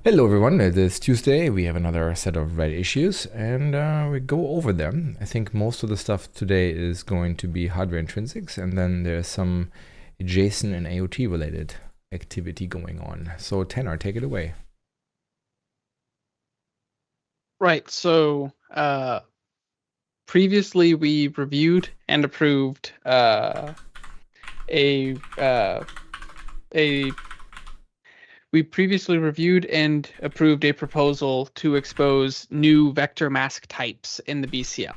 Hello, everyone. It is Tuesday. We have another set of red issues, and we go over them. I think most of the stuff today is going to be hardware intrinsics, and then there's some JSON and AOT related activity going on. So, Tanner, take it away. Right. Previously we reviewed and approved a uh, a we previously reviewed and approved a proposal to expose new vector mask types in the BCL.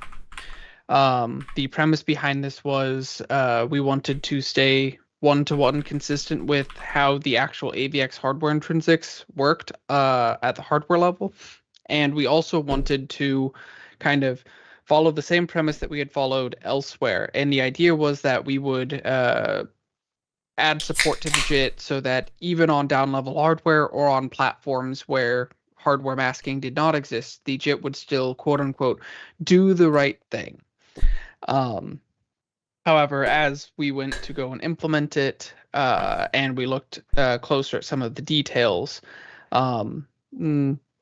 The premise behind this was we wanted to stay one-to-one consistent with how the actual AVX hardware intrinsics worked at the hardware level. And we also wanted to kind of follow the same premise that we had followed elsewhere. And the idea was that we would add support to the JIT so that even on down-level hardware or on platforms where hardware masking did not exist, the JIT would still, quote unquote, do the right thing. Um, However, as we went to go and implement it, and we looked closer at some of the details, um,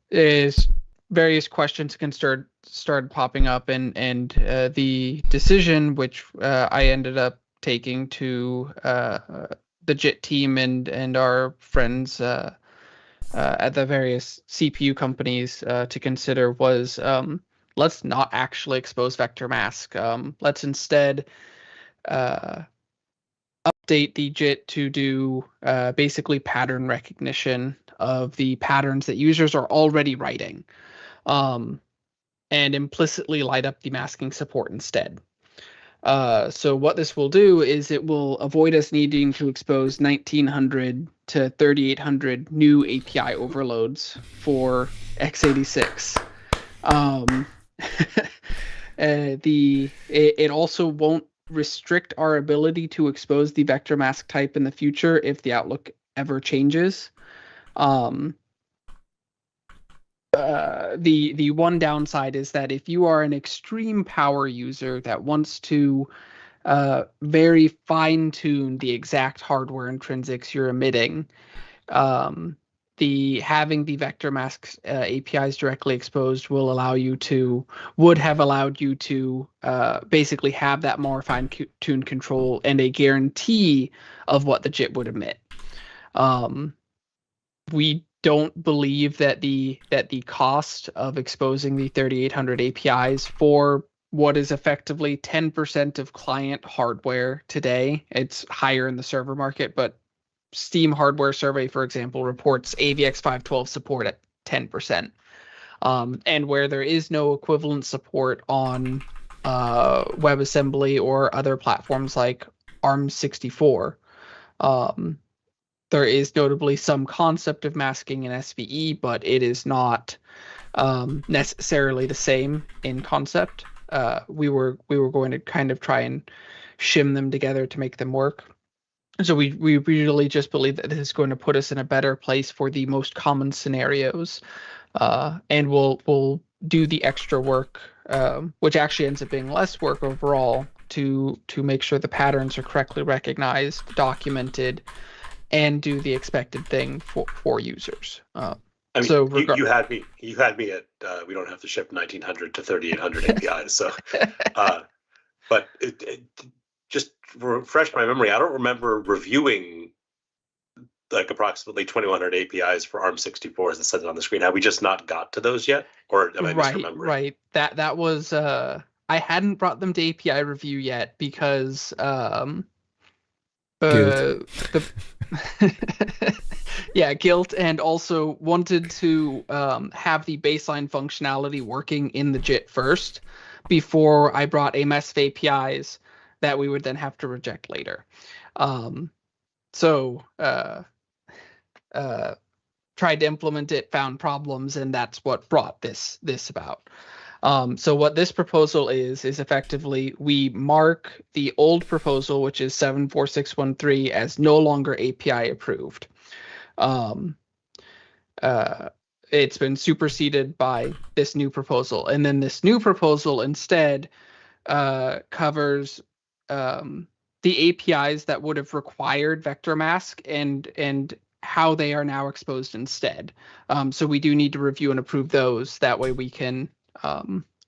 is various questions can start popping up, and the decision which I ended up taking to the JIT team and our friends at the various CPU companies to consider was let's not actually expose vector mask. Let's instead uh, update the JIT to do basically pattern recognition of the patterns that users are already writing, um, and implicitly light up the masking support instead. So what this will do is it will avoid us needing to expose 1900 to 3800 new API overloads for x86. Um, it also won't restrict our ability to expose the vector mask type in the future if the outlook ever changes. Um, the one downside is that if you are an extreme power user that wants to very fine tune the exact hardware intrinsics you're emitting, the having the vector masks APIs directly exposed would have allowed you to basically have that more fine-tuned control and a guarantee of what the JIT would emit. We don't believe that the cost of exposing the 3800 APIs for what is effectively 10% of client hardware today, it's higher in the server market, but Steam hardware survey, for example, reports AVX 512 support at 10%. And where there is no equivalent support on WebAssembly or other platforms like ARM64, there is notably some concept of masking in SVE, but it is not necessarily the same in concept. We were going to kind of try and shim them together to make them work. So we really just believe that this is going to put us in a better place for the most common scenarios, and we'll do the extra work, which actually ends up being less work overall, to make sure the patterns are correctly recognized, documented, and do the expected thing for users. I mean, So you had me at we don't have to ship 1900 to 3800 APIs. So, but just refresh my memory. I don't remember reviewing like approximately 2100 APIs for ARM64 as it says on the screen. Have we just not got to those yet, or am I misremembering? Right. That was I hadn't brought them to API review yet because Guilt. the yeah, guilt, and also wanted to have the baseline functionality working in the JIT first before I brought a mess of APIs that we would then have to reject later. Um, so tried to implement it, found problems, and that's what brought this about. So what this proposal is effectively we mark the old proposal, which is 74613, as no longer API approved. It's been superseded by this new proposal, and then this new proposal instead covers the APIs that would have required vector mask and how they are now exposed instead. So we do need to review and approve those. That way we can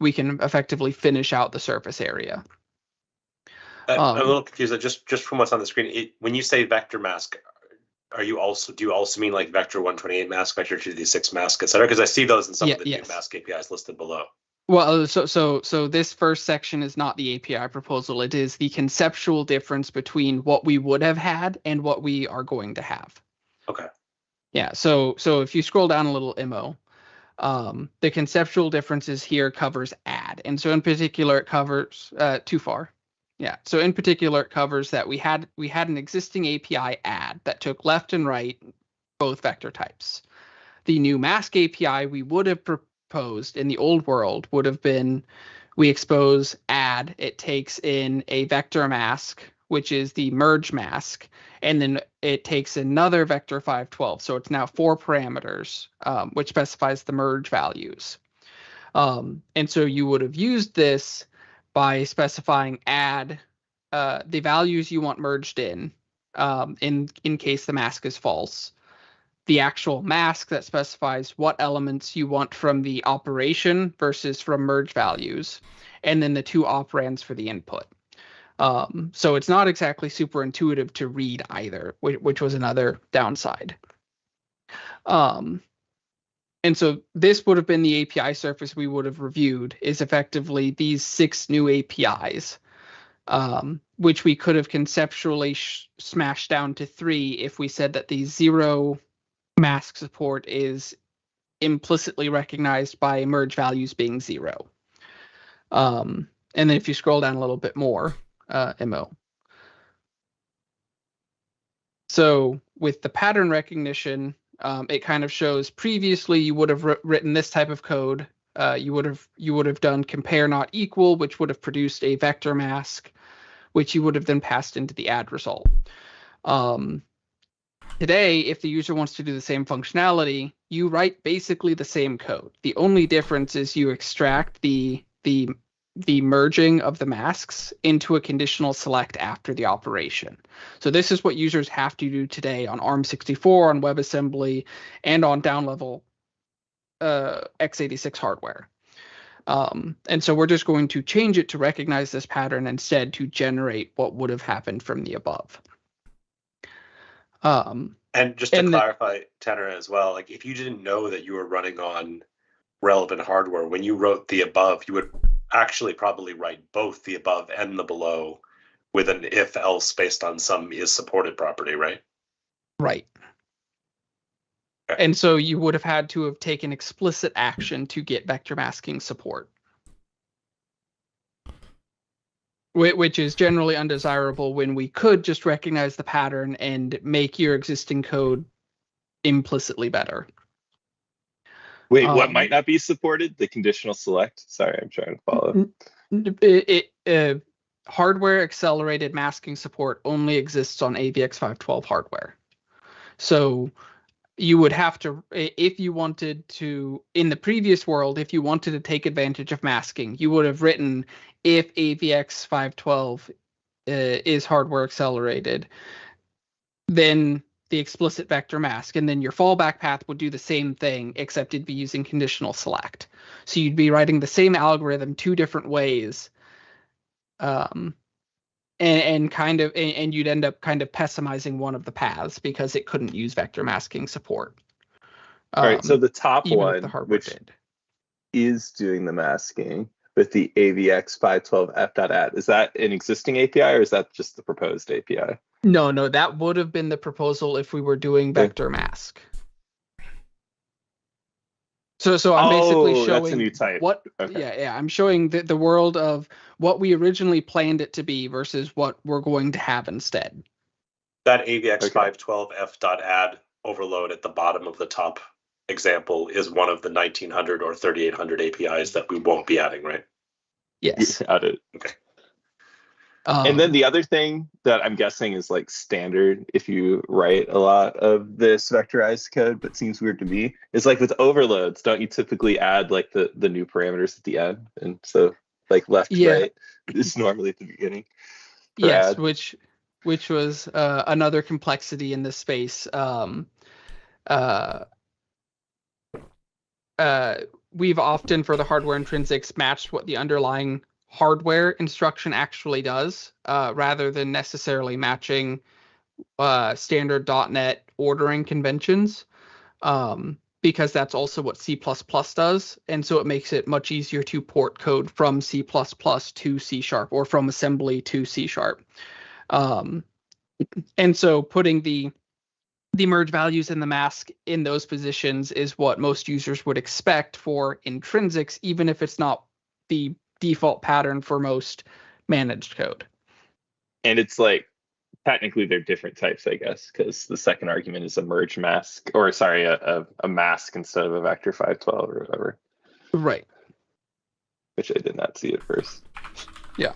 effectively finish out the surface area. I'm a little confused. Just from what's on the screen, when you say vector mask, do you also mean like vector 128 mask, vector 2d6 mask, etc.? Because I see those in some of the new mask APIs listed below. Well, so this first section is not the API proposal. It is the conceptual difference between what we would have had and what we are going to have. Okay. Yeah. So if you scroll down a little, Imo, the conceptual differences here covers add, and so in particular it covers too far. Yeah. So in particular it covers that we had an existing API add that took left and right both vector types. The new mask API we would have proposed in the old world would have been, we expose add, it takes in a vector mask, which is the merge mask, and then it takes another vector 512. So it's now 4 parameters, which specifies the merge values. And so you would have used this by specifying add the values you want merged in case the mask is false, the actual mask that specifies what elements you want from the operation versus from merge values, and then the 2 operands for the input. So it's not exactly super intuitive to read either, which was another downside. And so this would have been the API surface we would have reviewed, is effectively these 6 new APIs, which we could have conceptually smashed down to 3 if we said that the 0 mask support is implicitly recognized by merge values being 0. And then if you scroll down a little bit more, MO. So with the pattern recognition, it kind of shows previously you would have written this type of code. You would have done compare not equal, which would have produced a vector mask, which you would have then passed into the add result. Today, if the user wants to do the same functionality, you write basically the same code. The only difference is you extract the merging of the masks into a conditional select after the operation. So this is what users have to do today on ARM64, on WebAssembly, and on down-level x86 hardware. And so we're just going to change it to recognize this pattern instead to generate what would have happened from the above. And just to clarify, Tanner, as well, like if you didn't know that you were running on relevant hardware, when you wrote the above, you would actually probably write both the above and the below with an if else based on some is supported property, right? Right. Okay. And so you would have had to have taken explicit action to get vector masking support, which is generally undesirable when we could just recognize the pattern and make your existing code implicitly better. Wait, what might not be supported? The conditional select? Sorry, I'm trying to follow. Hardware accelerated masking support only exists on AVX512 hardware. So you would have to, if you wanted to, in the previous world, if you wanted to take advantage of masking, you would have written if AVX512 is hardware accelerated, then the explicit vector mask, and then your fallback path would do the same thing, except it'd be using conditional select. So you'd be writing the same algorithm 2 different ways, and you'd end up kind of pessimizing one of the paths because it couldn't use vector masking support. All right, so the top one, which is doing the masking with the AVX512f.add, is that an existing API or is that just the proposed API? No, that would have been the proposal if we were doing vector mask. So I'm basically showing that's a new type. What. Okay. Yeah, I'm showing the world of what we originally planned it to be versus what we're going to have instead. That AVX512f.add overload at the bottom of the top example is one of the 1900 or 3800 APIs that we won't be adding, right? Yes. Got it. Okay. And then the other thing that I'm guessing is like standard if you write a lot of this vectorized code, but seems weird to me, is like with overloads, don't you typically add like the new parameters at the end? And so like left, right is normally at the beginning. Yes, add. which was another complexity in this space. we've often, for the hardware intrinsics, matched what the underlying hardware instruction actually does, rather than necessarily matching standard .NET ordering conventions, because that's also what C++ does, and so it makes it much easier to port code from C++ to C# or from assembly to C#. And so putting the merge values and the mask in those positions is what most users would expect for intrinsics, even if it's not the default pattern for most managed code. And it's like, technically they're different types, I guess, because the second argument is a merge mask, or sorry, a mask instead of a vector 512 or whatever. Right. Which I did not see at first. Yeah.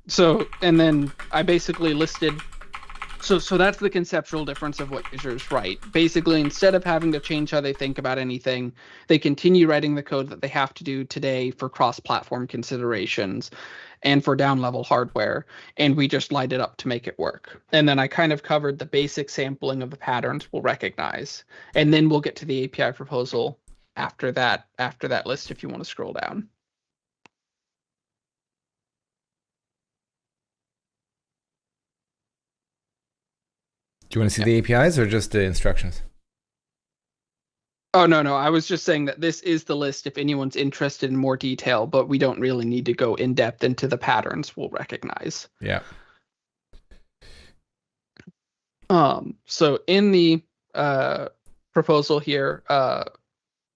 So, and then I basically listed, so that's the conceptual difference of what users write. Basically, instead of having to change how they think about anything, they continue writing the code that they have to do today for cross-platform considerations and for down-level hardware, and we just light it up to make it work. And then I kind of covered the basic sampling of the patterns we'll recognize, and then we'll get to the API proposal after that list if you want to scroll down. Do you want to see the APIs or just the instructions? Oh, no. I was just saying that this is the list if anyone's interested in more detail, but we don't really need to go in depth into the patterns we'll recognize. Yeah. So in the proposal here,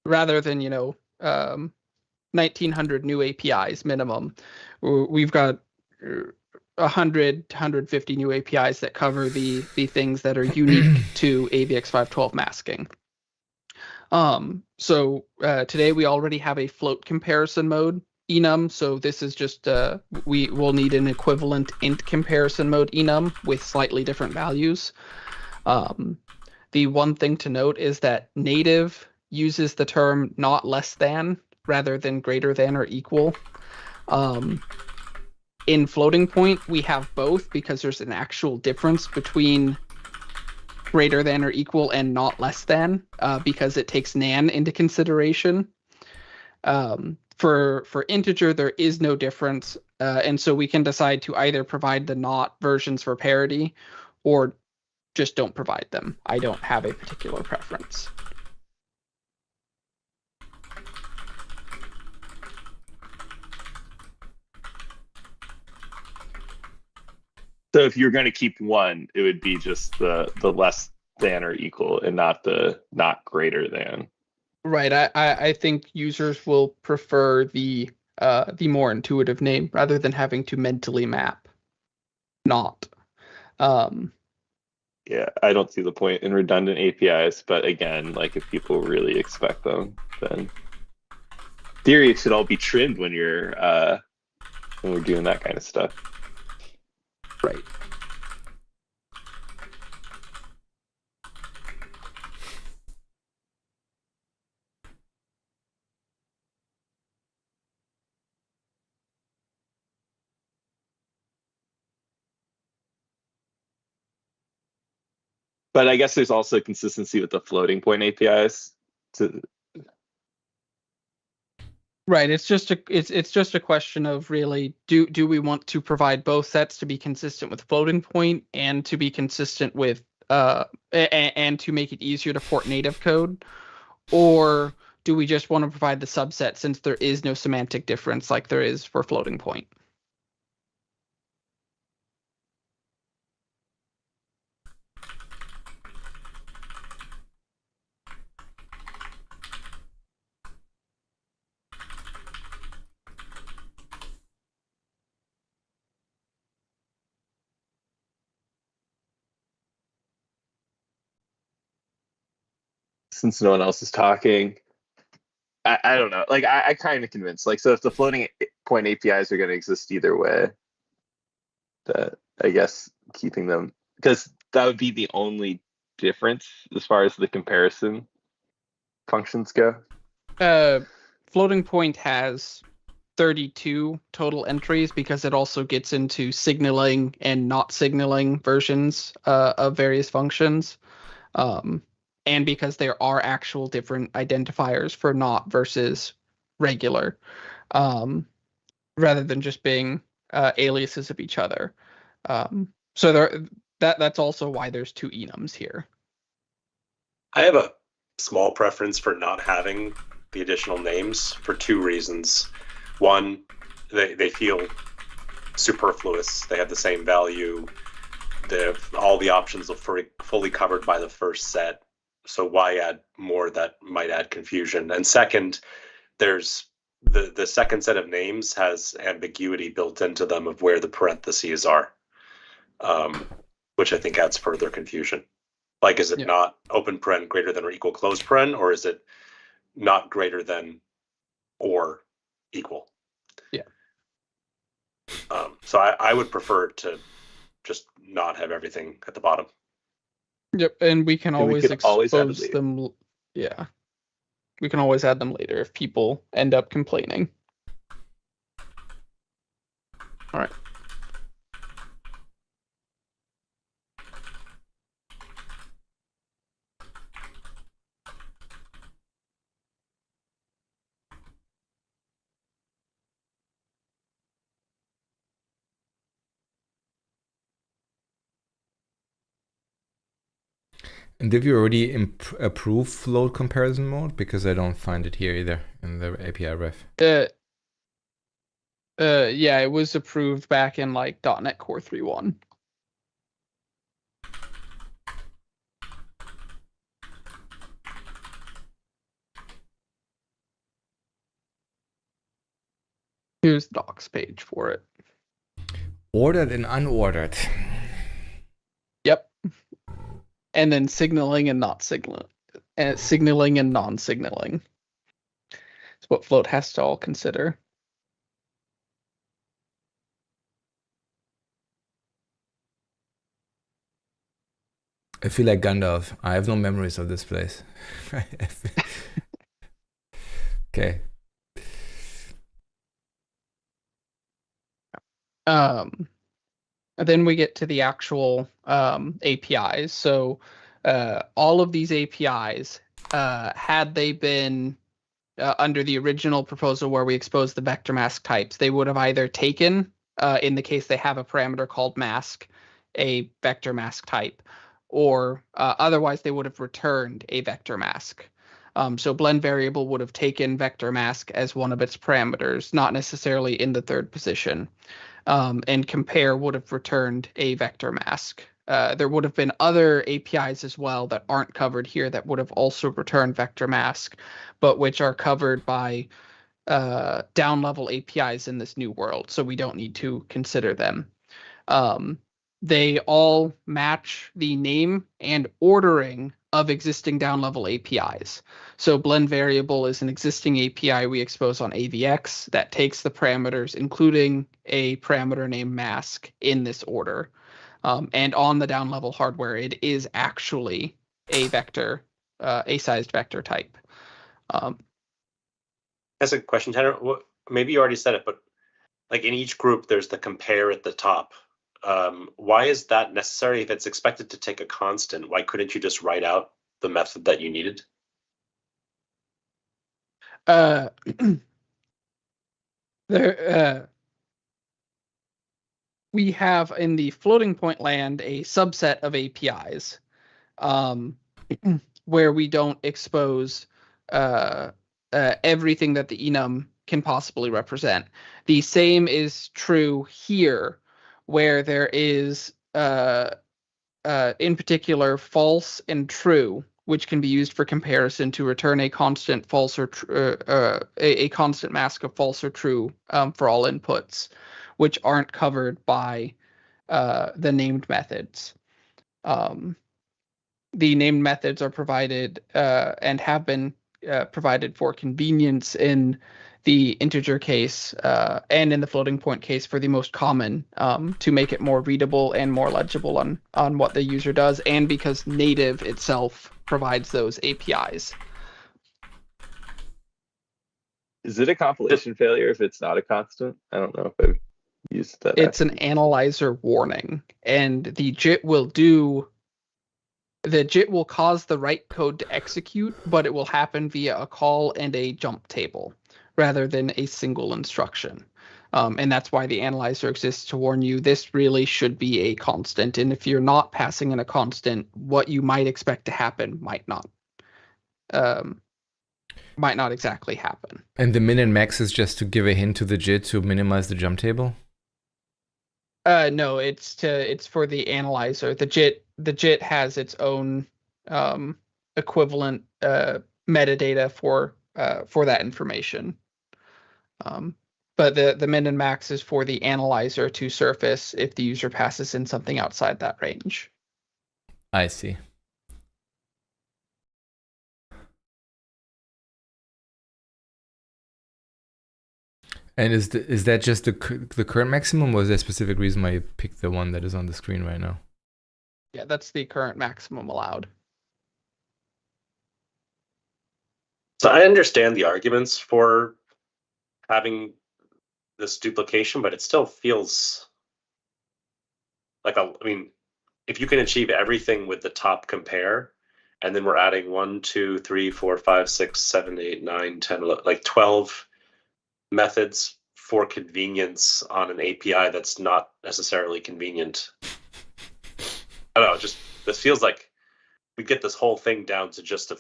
rather than 1900 new APIs minimum, we've got 100 to 150 new APIs that cover the things that are unique to AVX512 masking. So today we already have a float comparison mode enum. So this is just we will need an equivalent int comparison mode enum with slightly different values. The one thing to note is that native uses the term not less than rather than greater than or equal. In floating point, we have both because there's an actual difference between greater than or equal and not less than, because it takes nan into consideration. For integer, there is no difference, and so we can decide to either provide the not versions for parity or just don't provide them. I don't have a particular preference. So if you're going to keep one, it would be just the less than or equal and not the not greater than. Right. I think users will prefer the more intuitive name rather than having to mentally map not. Yeah, I don't see the point in redundant APIs, but again, like if people really expect them, then in theory it should all be trimmed when we're doing that kind of stuff. Right. But I guess there's also consistency with the floating point APIs. Right. It's just a question of really do we want to provide both sets to be consistent with floating point and to be consistent with and to make it easier to port native code, or do we just want to provide the subset since there is no semantic difference like there is for floating point? Since no one else is talking, I don't know. Like I kind of convinced. Like so, if the floating point APIs are going to exist either way, that I guess keeping them, because that would be the only difference as far as the comparison functions go. Floating point has 32 total entries because it also gets into signaling and not signaling versions of various functions. And because there are actual different identifiers for not versus regular, rather than just being aliases of each other. So that's also why there's two enums here. I have a small preference for not having the additional names for two reasons. One, they feel superfluous. They have the same value. All the options are fully covered by the first set. So why add more that might add confusion? And second, there's the second set of names has ambiguity built into them of where the parentheses are, which I think adds further confusion. Like, is it not open paren greater than or equal close paren, or is it not greater than or equal? Yeah. So I would prefer to just not have everything at the bottom. Yep, and we can always expose add them. Yeah. We can always add them later if people end up complaining. All right. And did you already approve float comparison mode? Because I don't find it here either in the API ref. Yeah, it was approved back in like .NET Core 3.1. Here's the docs page for it. Ordered and unordered. Yep. And then signaling and not signaling, and signaling and non-signaling. It's what float has to all consider. I feel like Gandalf. I have no memories of this place. Okay. Then we get to the actual APIs. So all of these APIs, had they been under the original proposal where we exposed the vector mask types, they would have either taken, in the case they have a parameter called mask, a vector mask type, or otherwise they would have returned a vector mask. So blend variable would have taken vector mask as one of its parameters, not necessarily in the third position. And compare would have returned a vector mask. There would have been other APIs as well that aren't covered here that would have also returned vector mask, but which are covered by down level APIs in this new world, so we don't need to consider them. They all match the name and ordering of existing down level APIs. So blend variable is an existing API we expose on AVX that takes the parameters, including a parameter named mask, in this order. And on the down level hardware, it is actually a vector, a sized vector type. That's a question, Tanner. Maybe you already said it, but like in each group, there's the compare at the top. Why is that necessary? If it's expected to take a constant, why couldn't you just write out the method that you needed? We have in the floating point land a subset of APIs where we don't expose everything that the enum can possibly represent. The same is true here, where there is, in particular, false and true, which can be used for comparison to return a constant false or a constant mask of false or true for all inputs, which aren't covered by the named methods. The named methods are provided and have been provided for convenience in the integer case and in the floating point case for the most common, to make it more readable and more legible on what the user does, and because native itself provides those APIs. Is it a compilation failure if it's not a constant? I don't know if I've used that. It's an analyzer warning, and the JIT will do The JIT will cause the write code to execute, but it will happen via a call and a jump table rather than a single instruction. And that's why the analyzer exists, to warn you this really should be a constant. And if you're not passing in a constant, what you might expect to happen might not exactly happen. And the min and max is just to give a hint to the JIT to minimize the jump table? No, it's for the analyzer. The JIT has its own equivalent metadata for that information. But the min and max is for the analyzer to surface if the user passes in something outside that range. I see. And is that just the current maximum, or is there a specific reason why you picked the one that is on the screen right now? Yeah, that's the current maximum allowed. So I understand the arguments for having this duplication, but it still feels like I mean, if you can achieve everything with the top compare, and then we're adding 1, 2, 3, 4, 5, 6, 7, 8, 9, 10, 11, like 12 methods for convenience on an API that's not necessarily convenient. I don't know, just this feels like we get this whole thing down to just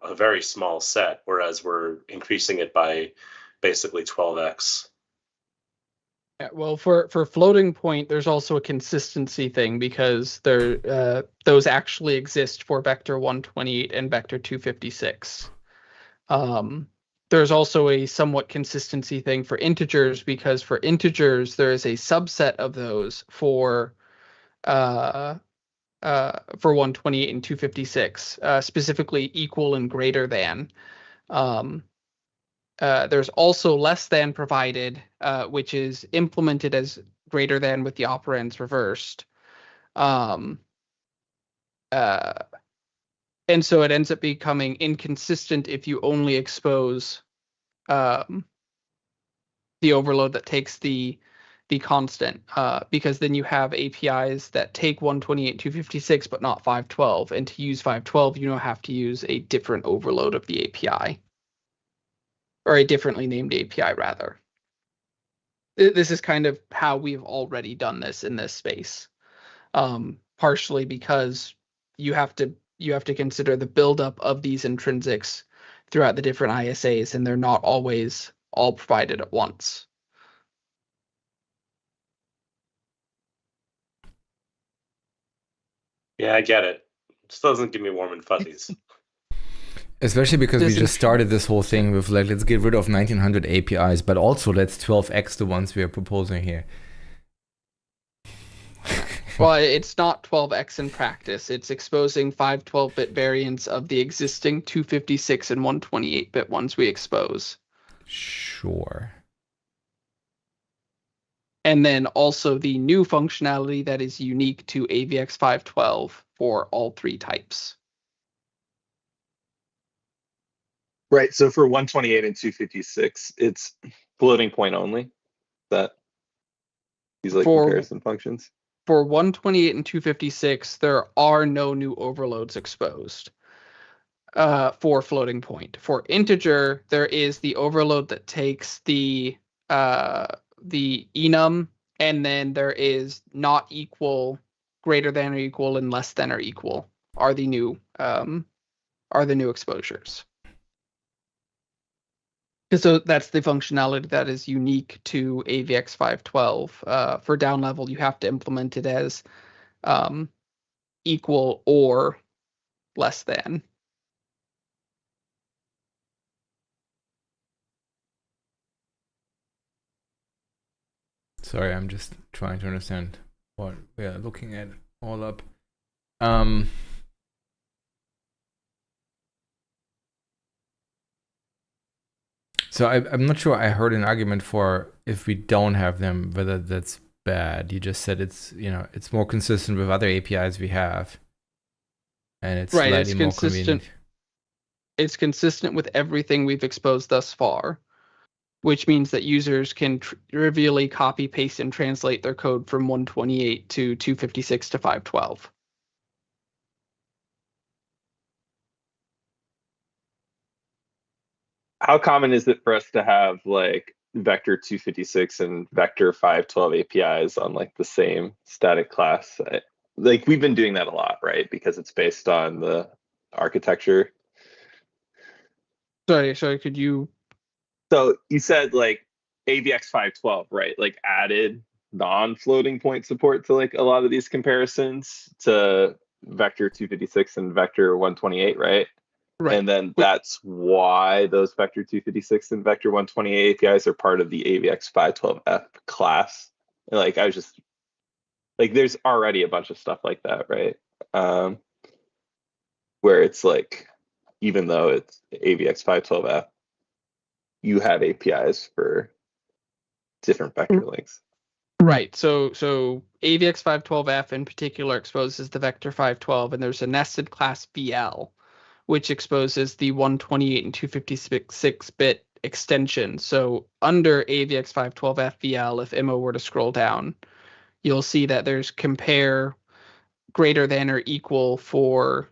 a very small set, whereas we're increasing it by basically 12x. Yeah, well, for floating point, there's also a consistency thing, because those actually exist for vector 128 and vector 256. There's also a somewhat consistency thing for integers, because for integers there is a subset of those for 128 and 256, specifically equal and greater than. There's also less than provided, which is implemented as greater than with the operands reversed. And so it ends up becoming inconsistent if you only expose the overload that takes the constant, because then you have APIs that take 128, 256, but not 512. And to use 512, you don't have to use a different overload of the API. Or a differently named API, rather. This is kind of how we've already done this in this space. Partially because you have to consider the buildup of these intrinsics throughout the different ISAs, and they're not always all provided at once. Yeah, I get it. It still doesn't give me warm and fuzzies. Especially because we just started this whole thing with like, let's get rid of 1900 APIs, but also let's 12x the ones we are proposing here. Well, it's not 12x in practice. It's exposing 512-bit variants of the existing 256 and 128-bit ones we expose. Sure. And then also the new functionality that is unique to AVX 512 for all three types. Right. So for 128 and 256, it's floating point only. That these like comparison functions. For 128 and 256, there are no new overloads exposed for floating point. For integer, there is the overload that takes the enum, and then there is not equal, greater than or equal, and less than or equal are the new exposures. So that's the functionality that is unique to AVX 512. For down level, you have to implement it as equal or less than. Sorry, I'm just trying to understand what we are looking at all up. So I'm not sure I heard an argument for if we don't have them, whether that's bad. You just said it's, it's more consistent with other APIs we have. And it's right, slightly more convenient. It's consistent with everything we've exposed thus far, which means that users can trivially copy, paste, and translate their code from 128 to 256 to 512. How common is it for us to have like vector 256 and vector 512 APIs on like the same static class? Like we've been doing that a lot, right? Because it's based on the architecture. Sorry, could you? So you said like AVX 512, right? Like added non-floating point support to like a lot of these comparisons to vector 256 and vector 128, right? Right. And then that's why those vector 256 and vector 128 APIs are part of the AVX 512F class. Like I was just like, there's already a bunch of stuff like that, right? Where it's like, even though it's AVX 512F, you have APIs for different vector links. Right. So AVX 512F in particular exposes the vector 512, and there's a nested class VL, which exposes the 128 and 256-bit extension. So under AVX 512F VL, if Immo were to scroll down, you'll see that there's compare greater than or equal for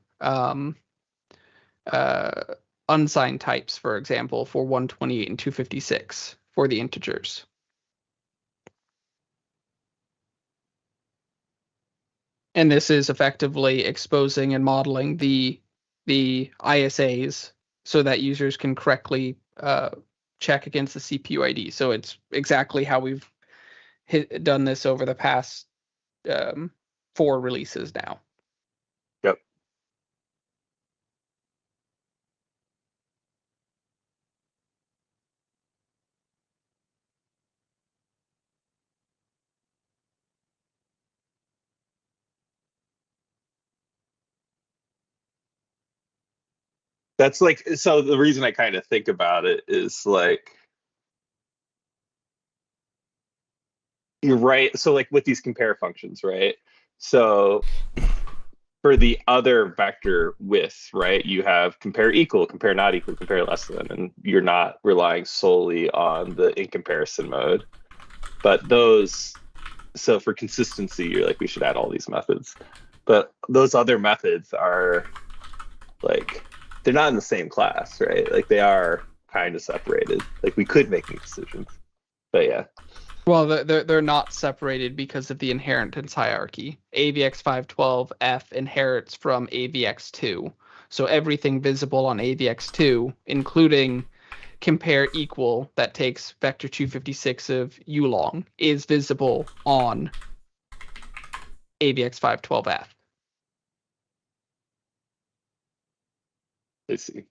unsigned types, for example, for 128 and 256 for the integers. And this is effectively exposing and modeling the ISAs so that users can correctly check against the CPU ID. So it's exactly how we've done this over the past 4 releases now. Yep. That's like, so the reason I kind of think about it is like, you're right. So like with these compare functions, right? So for the other vector width, right, you have compare equal, compare not equal, compare less than, and you're not relying solely on the in comparison mode. But those, so for consistency, you're like, we should add all these methods. But those other methods are like, they're not in the same class, right? Like they are kind of separated. Like we could make new decisions, but yeah. Well, they're not separated because of the inheritance hierarchy. AVX 512F inherits from AVX2. So everything visible on AVX2, including compare equal that takes vector 256 of ulong, is visible on AVX 512F. I see.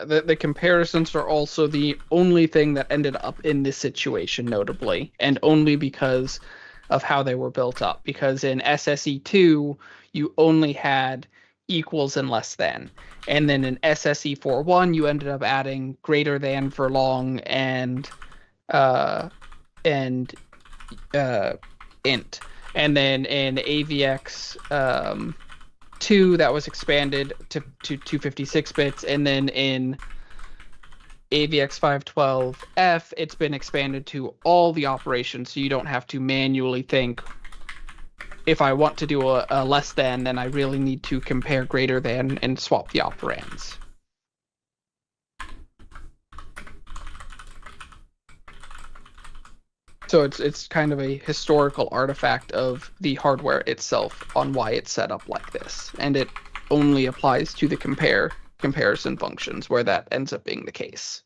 The comparisons are also the only thing that ended up in this situation, notably, and only because of how they were built up. Because in SSE2, you only had equals and less than. And then in SSE41, you ended up adding greater than for long and int. And then in AVX 2, that was expanded to 256 bits, and then in AVX 512F, it's been expanded to all the operations, so you don't have to manually think, if I want to do a less than, then I really need to compare greater than and swap the operands. So it's kind of a historical artifact of the hardware itself on why it's set up like this, and it only applies to the comparison functions where that ends up being the case.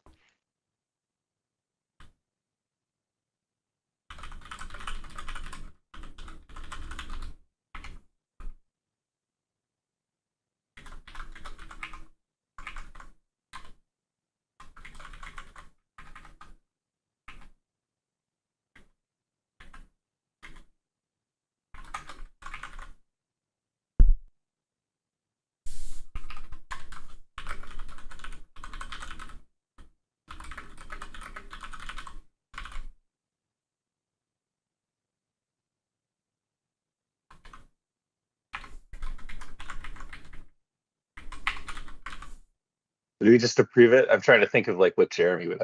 Do we just approve it? I'm trying to think of like what Jeremy would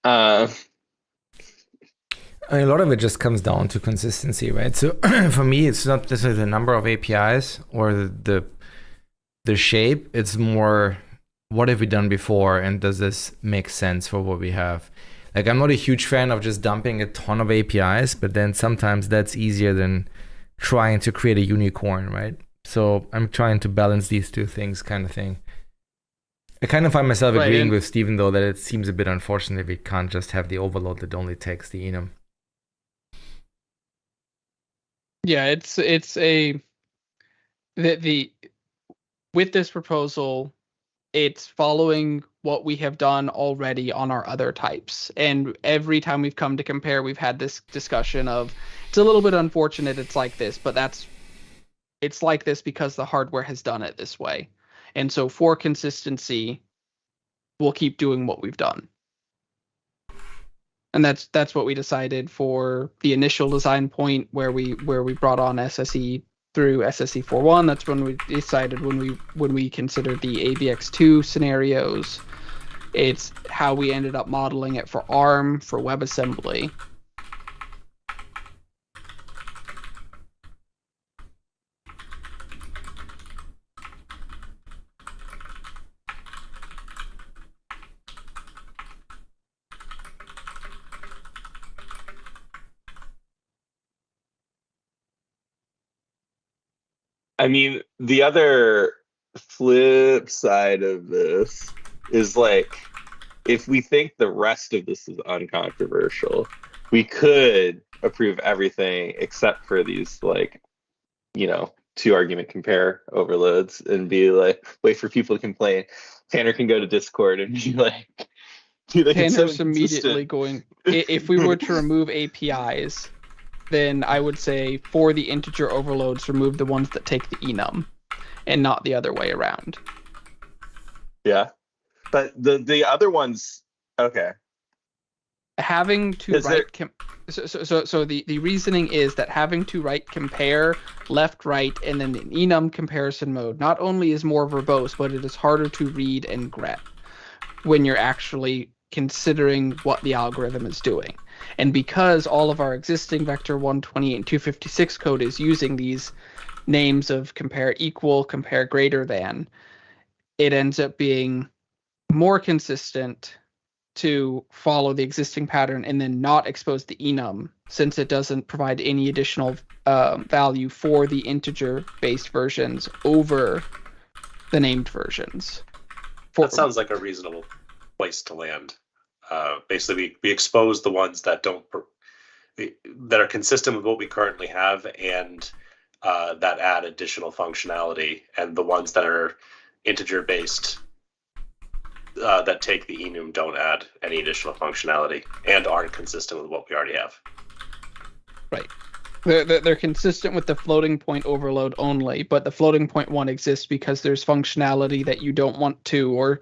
have. A lot of it just comes down to consistency, right? So for me, it's not necessarily the number of APIs or the shape. It's more, what have we done before, and does this make sense for what we have? Like, I'm not a huge fan of just dumping a ton of APIs, but then sometimes that's easier than trying to create a unicorn, right? So I'm trying to balance these two things, kind of thing. I kind of find myself agreeing with Stephen, though, that it seems a bit unfortunate if we can't just have the overload that only takes the enum. Yeah, it's a the with this proposal, it's following what we have done already on our other types. And every time we've come to compare, we've had this discussion of, it's a little bit unfortunate it's like this, but it's like this because the hardware has done it this way. And so for consistency, we'll keep doing what we've done. And that's what we decided for the initial design point where we brought on SSE through SSE 4.1. That's when we decided when we considered the AVX2 scenarios. It's how we ended up modeling it for ARM, for WebAssembly. I mean, the other flip side of this is like, if we think the rest of this is uncontroversial, we could approve everything except for these, like, you know, 2-argument compare overloads and be like, wait for people to complain. Tanner can go to Discord and be like, Tanner's immediately going, if we were to remove APIs, then I would say for the integer overloads, remove the ones that take the enum and not the other way around. Yeah. But the other ones, okay. Having to write so the reasoning is that having to write compare left, right, and then an enum comparison mode not only is more verbose, but it is harder to read and grep when you're actually considering what the algorithm is doing. And because all of our existing vector 128 and 256 code is using these names of compare equal, compare greater than, it ends up being more consistent to follow the existing pattern and then not expose the enum, since it doesn't provide any additional value for the integer-based versions over the named versions. That sounds like a reasonable place to land. Basically, we expose the ones that that are consistent with what we currently have and that add additional functionality, and the ones that are integer-based that take the enum don't add any additional functionality and aren't consistent with what we already have. Right. They're consistent with the floating point overload only, but the floating point one exists because there's functionality that you don't want to or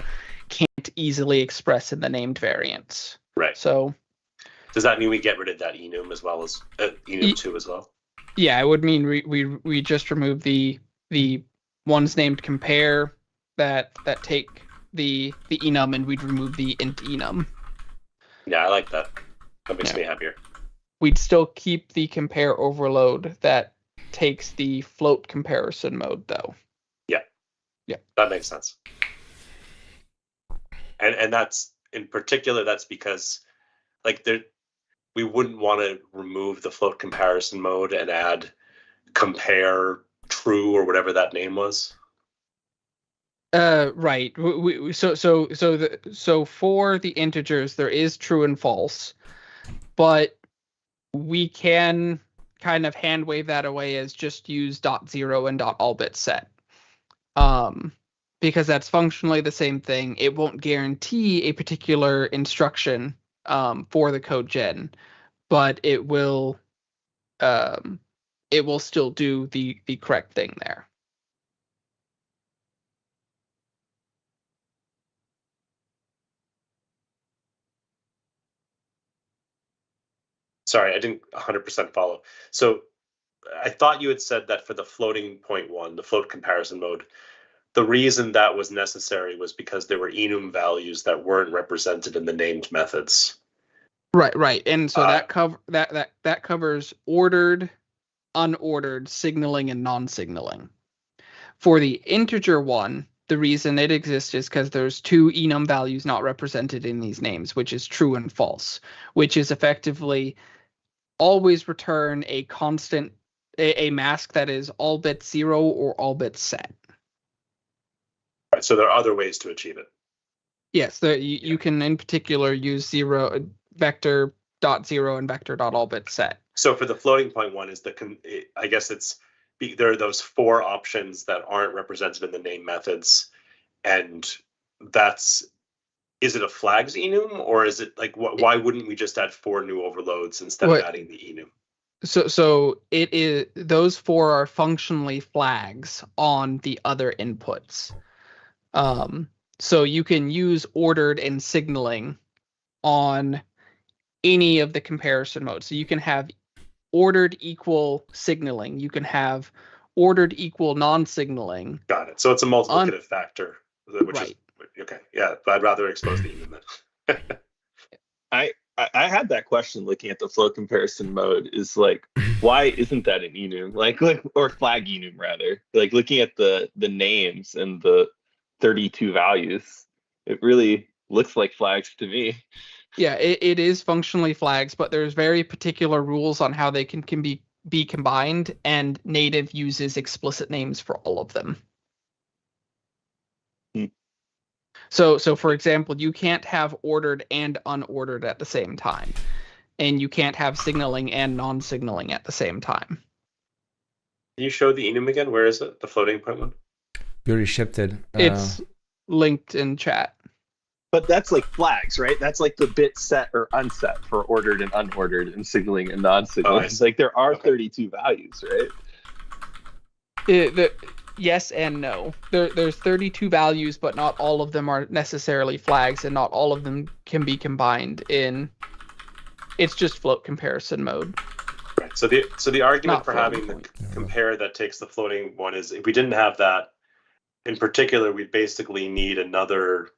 can't easily express in the named variants. Right. So does that mean we get rid of that enum as well as enum 2 as well? Yeah, it would mean we just remove the ones named compare that take the enum, and we'd remove the int enum. Yeah, I like that. That makes me happier. We'd still keep the compare overload that takes the float comparison mode, though. Yeah, that makes sense. And that's in particular, that's because like we wouldn't want to remove the float comparison mode and add compare true or whatever that name was. Right. So for the integers, there is true and false, but we can kind of hand wave that away as just use .0 and .allbit set. Because that's functionally the same thing. It won't guarantee a particular instruction for the code gen, but it will still do the correct thing there. Sorry, I didn't 100% follow. So I thought you had said that for the floating point one, the float comparison mode, the reason that was necessary was because there were enum values that weren't represented in the named methods. Right. And so that covers ordered, unordered, signaling, and non-signaling. For the integer one, the reason it exists is because there's two enum values not represented in these names, which is true and false, which is effectively always return a constant, a mask that is all bits 0 or all bits set. Right, so there are other ways to achieve it. Yes, you can in particular use vector.0 and vector.allBits set. So for the floating point one, I guess there are those 4 options that aren't represented in the name methods, and is it a flags enum, or is it like why wouldn't we just add 4 new overloads instead of adding the enum? So it is, those 4 are functionally flags on the other inputs. So you can use ordered and signaling on any of the comparison modes. So you can have ordered equal signaling. You can have ordered equal non-signaling. Got it. So it's a multiplicative factor, which right. is okay. Yeah, but I'd rather expose the enum then. I had that question looking at the flow comparison mode, is like, why isn't that an enum? Like or flag enum rather. Like looking at the names and the 32 values, it really looks like flags to me. Yeah, it is functionally flags, but there's very particular rules on how they can be combined, and native uses explicit names for all of them. So for example, you can't have ordered and unordered at the same time, and you can't have signaling and non-signaling at the same time. Can you show the enum again? Where is it? The floating point one? We already shipped it. It's linked in chat. But that's like flags, right? That's like the bit set or unset for ordered and unordered and signaling and non-signaling. It's like there are 32 values, right? Yes and no. There's 32 values, but not all of them are necessarily flags, and not all of them can be combined in. It's just float comparison mode. Right. So the argument for having the compare that takes the floating one is, if we didn't have that, in particular, we basically need another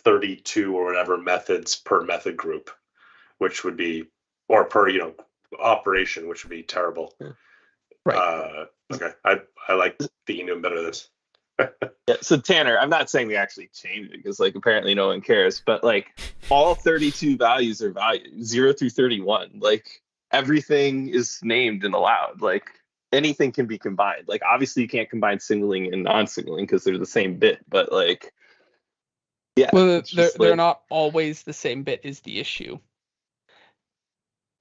32 or whatever methods per method group, which would be, or per operation, which would be terrible. Right. Okay. I like the enum better than this. Yeah, so Tanner, I'm not saying we actually changed it, because like apparently no one cares, but like all 32 values are values 0 through 31. Like everything is named and allowed. Like anything can be combined. Like obviously you can't combine signaling and non-signaling because they're the same bit, but like yeah. Well, they're not always the same bit is the issue.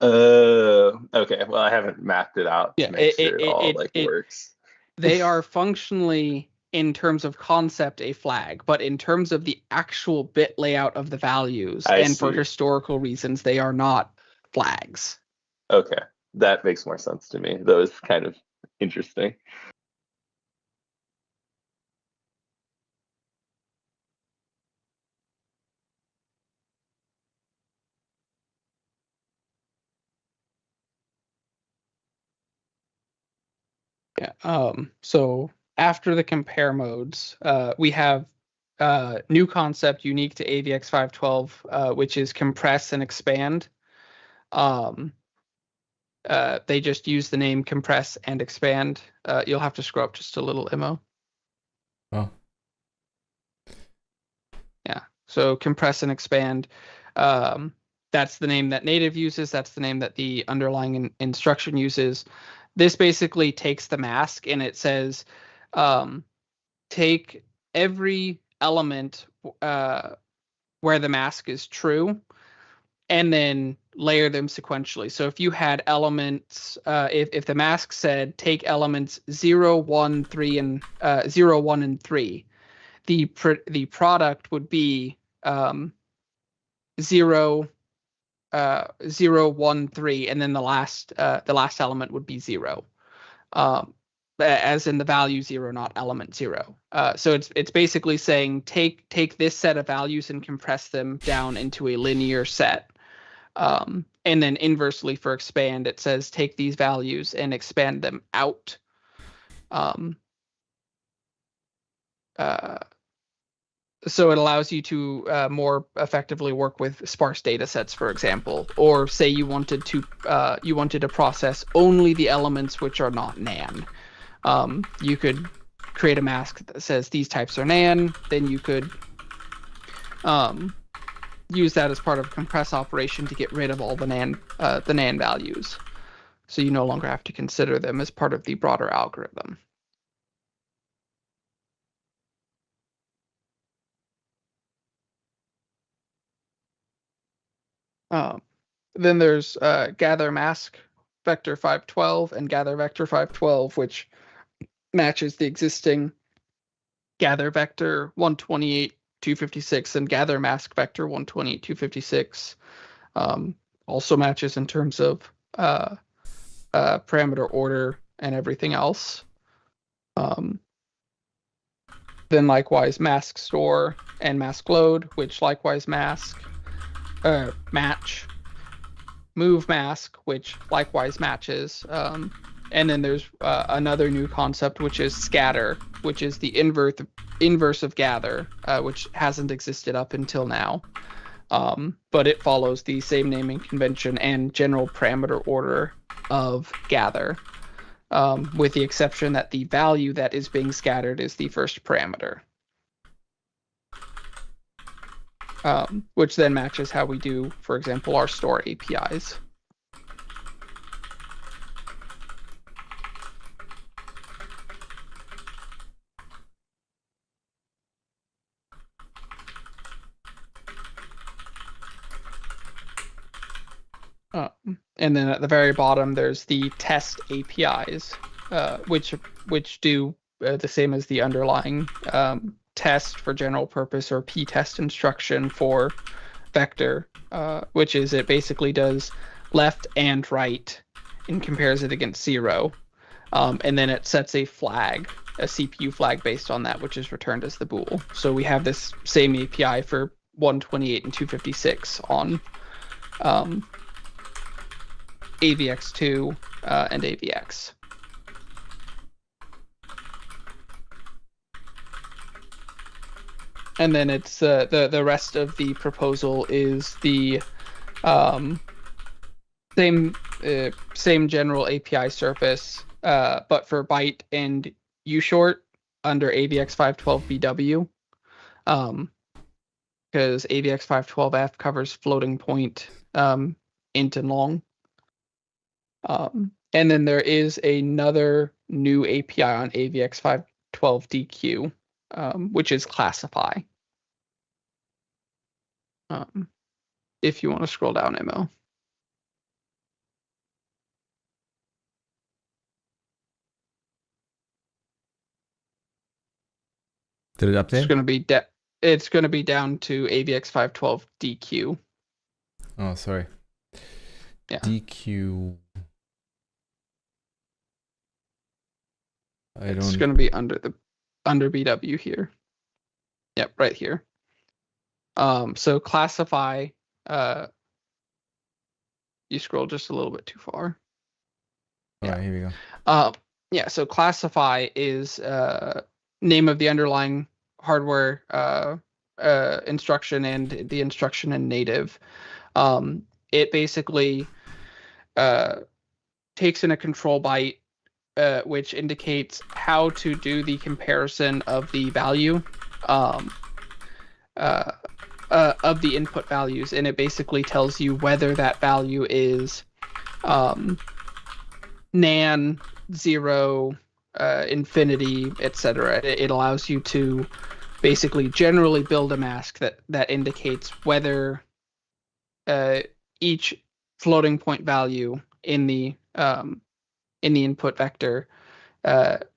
Okay. Well, I haven't mapped it out. Yeah, it works. They are functionally, in terms of concept, a flag, but in terms of the actual bit layout of the values for historical reasons, they are not flags. Okay, that makes more sense to me. That was kind of interesting. Yeah. So after the compare modes, we have new concept unique to AVX 512, which is compress and expand. They just use the name compress and expand. You'll have to scroll up just a little, Imo. Oh. Yeah. So compress and expand. That's the name that native uses. That's the name that the underlying instruction uses. This basically takes the mask and it says, take every element where the mask is true, and then layer them sequentially. So if you had elements, if the mask said take elements 0, 1, 3, and 0, 1, and 3, the product would be 0, 0, 1, 3, and then the last element would be 0, as in the value 0, not element 0. So it's basically saying take this set of values and compress them down into a linear set. And then inversely for expand, it says take these values and expand them out. so it allows you to more effectively work with sparse data sets, for example, or say you wanted to process only the elements which are not nan. You could create a mask that says these types are nan. Then you could use that as part of a compress operation to get rid of all the nan values. So you no longer have to consider them as part of the broader algorithm. Then there's gather mask vector 512 and gather vector 512, which matches the existing gather vector 128.256 and gather mask vector 128.256. Also matches in terms of parameter order and everything else. Then likewise mask store and mask load, which likewise match. Move mask, which likewise matches. And then there's another new concept, which is scatter, which is the inverse of gather, which hasn't existed up until now. But it follows the same naming convention and general parameter order of gather, with the exception that the value that is being scattered is the first parameter. Which then matches how we do, for example, our store APIs. And then at the very bottom, there's the test APIs, which do the same as the underlying test for general purpose or p-test instruction for vector, which is it basically does left and right and compares it against 0. And then it sets a flag, a CPU flag based on that, which is returned as the bool. So we have this same API for 128 and 256 on AVX2 and AVX. And then it's the rest of the proposal is the same general API surface, but for byte and ushort under AVX512BW, because AVX512F covers floating point int and long. And then there is another new API on AVX512DQ, which is classify. If you want to scroll down, Mo. Did it update? It's going to be down to AVX512DQ. Oh, sorry. Yeah. DQ. It's going to be under BW here. Yep, right here. So classify. You scroll just a little bit too far. All right, here we go. Yeah. So classify is name of the underlying hardware instruction and the instruction in native. It basically takes in a control byte, which indicates how to do the comparison of the value of the input values, and it basically tells you whether that value is nan, 0, infinity, etc. It allows you to basically generally build a mask that indicates whether each floating point value in the input vector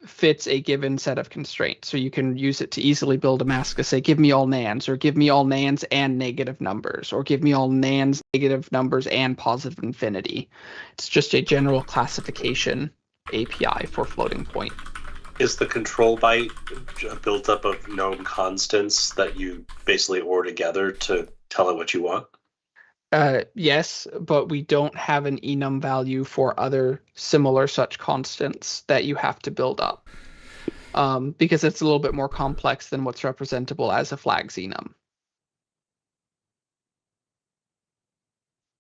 fits a given set of constraints. So you can use it to easily build a mask to say, give me all nans, or give me all nans and negative numbers, or give me all nans, negative numbers, and positive infinity. It's just a general classification API for floating point. Is the control byte built up of known constants that you basically OR together to tell it what you want? Yes, but we don't have an enum value for other similar such constants that you have to build up. because it's a little bit more complex than what's representable as a flags enum.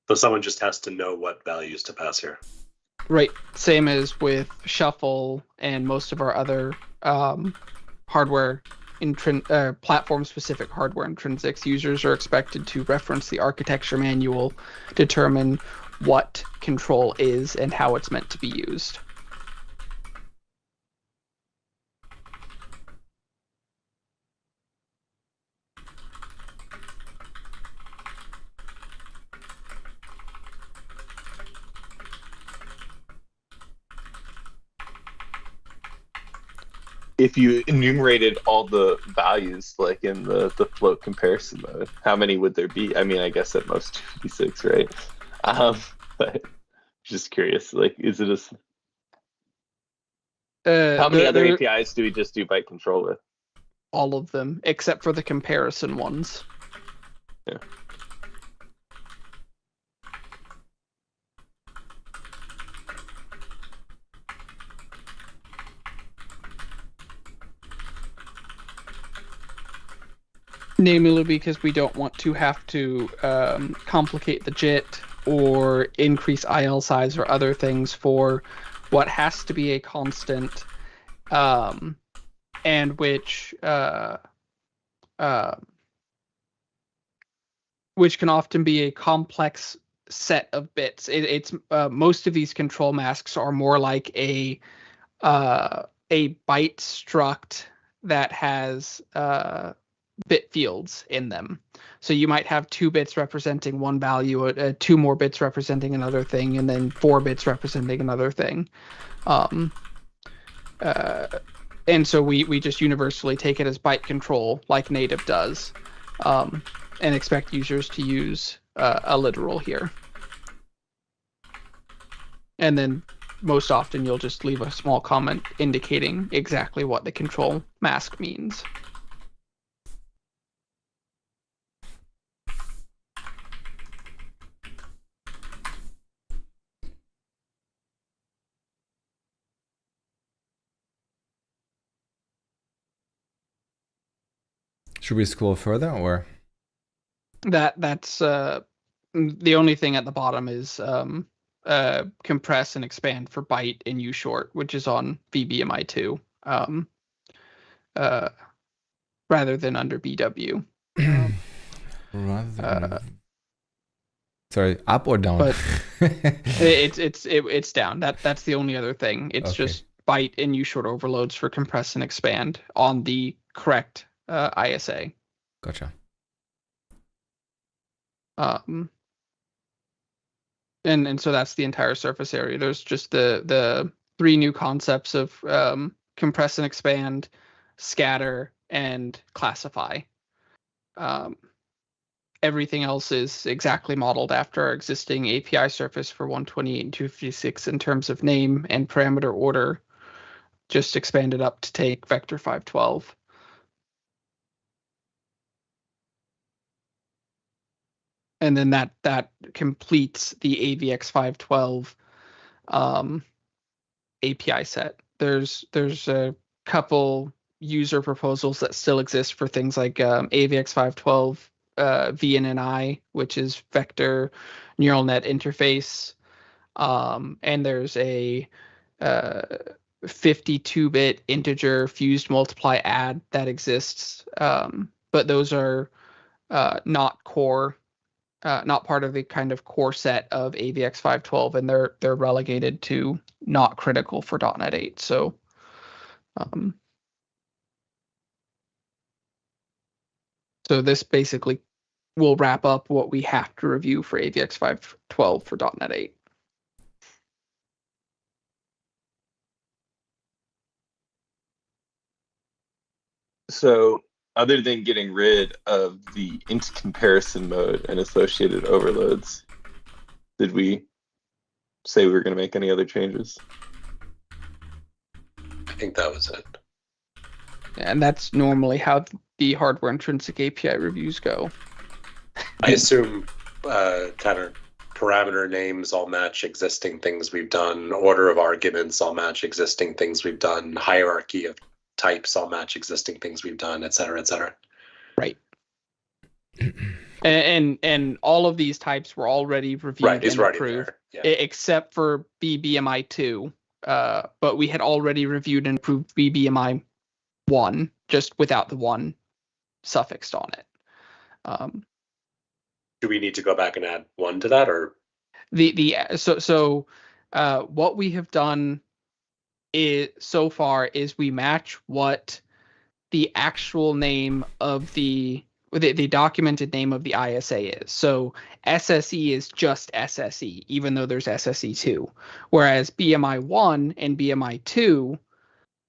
So someone just has to know what values to pass here. Right. Same as with shuffle and most of our other hardware platform-specific hardware intrinsics. Users are expected to reference the architecture manual, determine what control is and how it's meant to be used. If you enumerated all the values, like in the float comparison mode, how many would there be? I mean, I guess at most 256, right? But just curious, like, is it how many other APIs do we just do byte control with? All of them, except for the comparison ones. Yeah. Namely because we don't want to have to complicate the JIT or increase IL size or other things for what has to be a constant, and which can often be a complex set of bits. It's most of these control masks are more like a byte struct that has bit fields in them. So you might have 2 bits representing one value, 2 more bits representing another thing, and then 4 bits representing another thing. And so we just universally take it as byte control, like native does, and expect users to use a literal here. And then most often you'll just leave a small comment indicating exactly what the control mask means. Should we scroll further, or? That's the only thing at the bottom is compress and expand for byte in ushort, which is on VBMI2, rather than under BW. Sorry, up or down? But it's down. That's the only other thing. It's Okay. just byte and ushort overloads for compress and expand on the correct ISA. Gotcha. And so that's the entire surface area. There's just the 3 new concepts of compress and expand, scatter, and classify. Everything else is exactly modeled after our existing API surface for 128 and 256 in terms of name and parameter order, just expanded up to take vector 512. And then that completes the AVX 512 API set. There's a couple user proposals that still exist for things like AVX 512 VNNI, which is vector neural net interface, and there's a 52-bit integer fused multiply add that exists, but those are not core. Not part of the kind of core set of AVX 512, and they're relegated to not critical for .NET 8. So, so this basically will wrap up what we have to review for AVX 512 for .NET 8. So, other than getting rid of the int comparison mode and associated overloads, did we say we were going to make any other changes? I think that was it. And that's normally how the hardware intrinsic API reviews go. I assume kind of parameter names all match existing things we've done, order of arguments all match existing things we've done, hierarchy of types all match existing things we've done, et cetera, et cetera. Right. And all of these types were already reviewed and approved, except for BBMI2. But we had already reviewed and approved BBMI1, just without the 1 suffixed on it. Do we need to go back and add 1 to that, or what we have done so far is we match what the actual name of the documented name of the ISA is. So SSE is just SSE, even though there's SSE2, whereas BMI1 and BMI2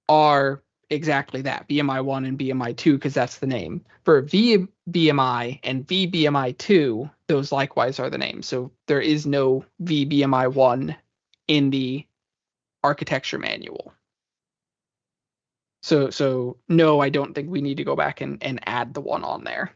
are exactly that, BMI1 and BMI2, because that's the name. For VBMI and VBMI2, those likewise are the names. So there is no VBMI1 in the architecture manual. So no, I don't think we need to go back and add the 1 on there.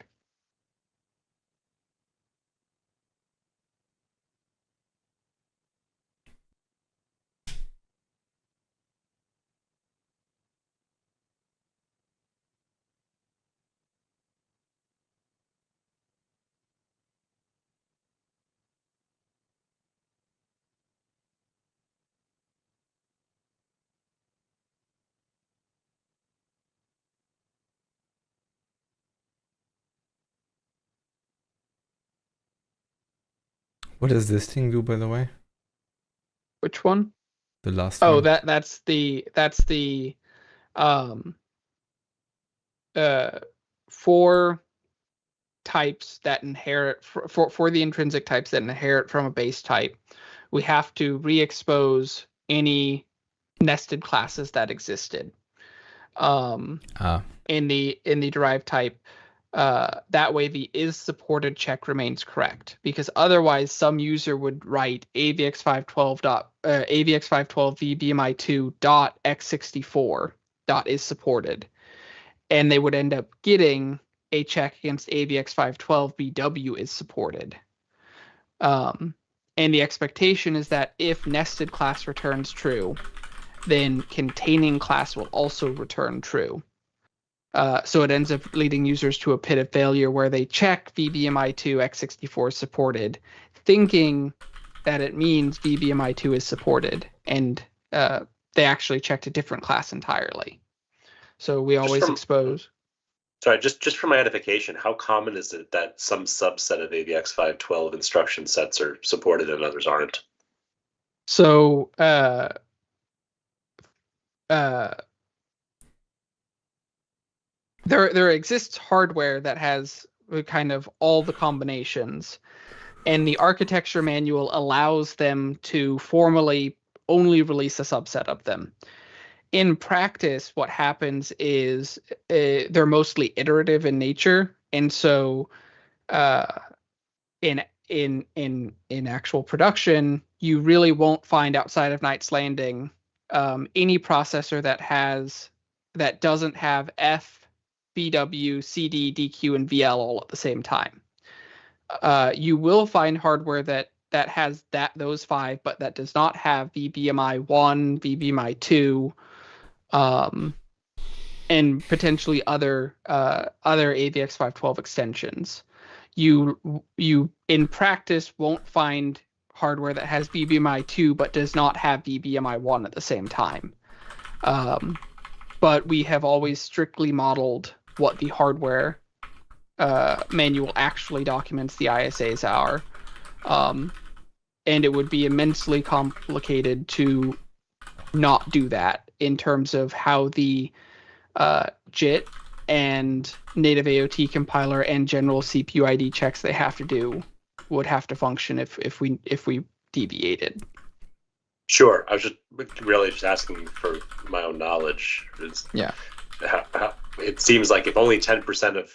What does this thing do, by the way? Which one? The last one. Oh, that's the 4 types that inherit for the intrinsic types that inherit from a base type. We have to re-expose any nested classes that existed in the derived type. That way the is supported check remains correct, because otherwise some user would write avx512 vbmi2.x64 is supported, and they would end up getting a check against avx512 bw is supported. And the expectation is that if nested class returns true, then containing class will also return true. So it ends up leading users to a pit of failure where they check VBMI2 x64 is supported, thinking that it means VBMI2 is supported, and they actually checked a different class entirely. So we always expose. Sorry, just for my edification, how common is it that some subset of AVX512 instruction sets are supported and others aren't? So there exists hardware that has kind of all the combinations, and the architecture manual allows them to formally only release a subset of them. In practice, what happens is they're mostly iterative in nature, and so in actual production, you really won't find outside of Knight's Landing any processor that doesn't have F, BW, CD, DQ, and VL all at the same time. You will find hardware that has those 5, but that does not have VBMI1, VBMI2, and potentially other AVX512 extensions. You in practice won't find hardware that has VBMI2 but does not have VBMI1 at the same time. But we have always strictly modeled what the hardware manual actually documents the ISAs are. And it would be immensely complicated to not do that in terms of how the JIT and native AOT compiler and general CPU ID checks they have to do would have to function if we deviated. Sure, I was just really just asking for my own knowledge. It seems like if only 10% of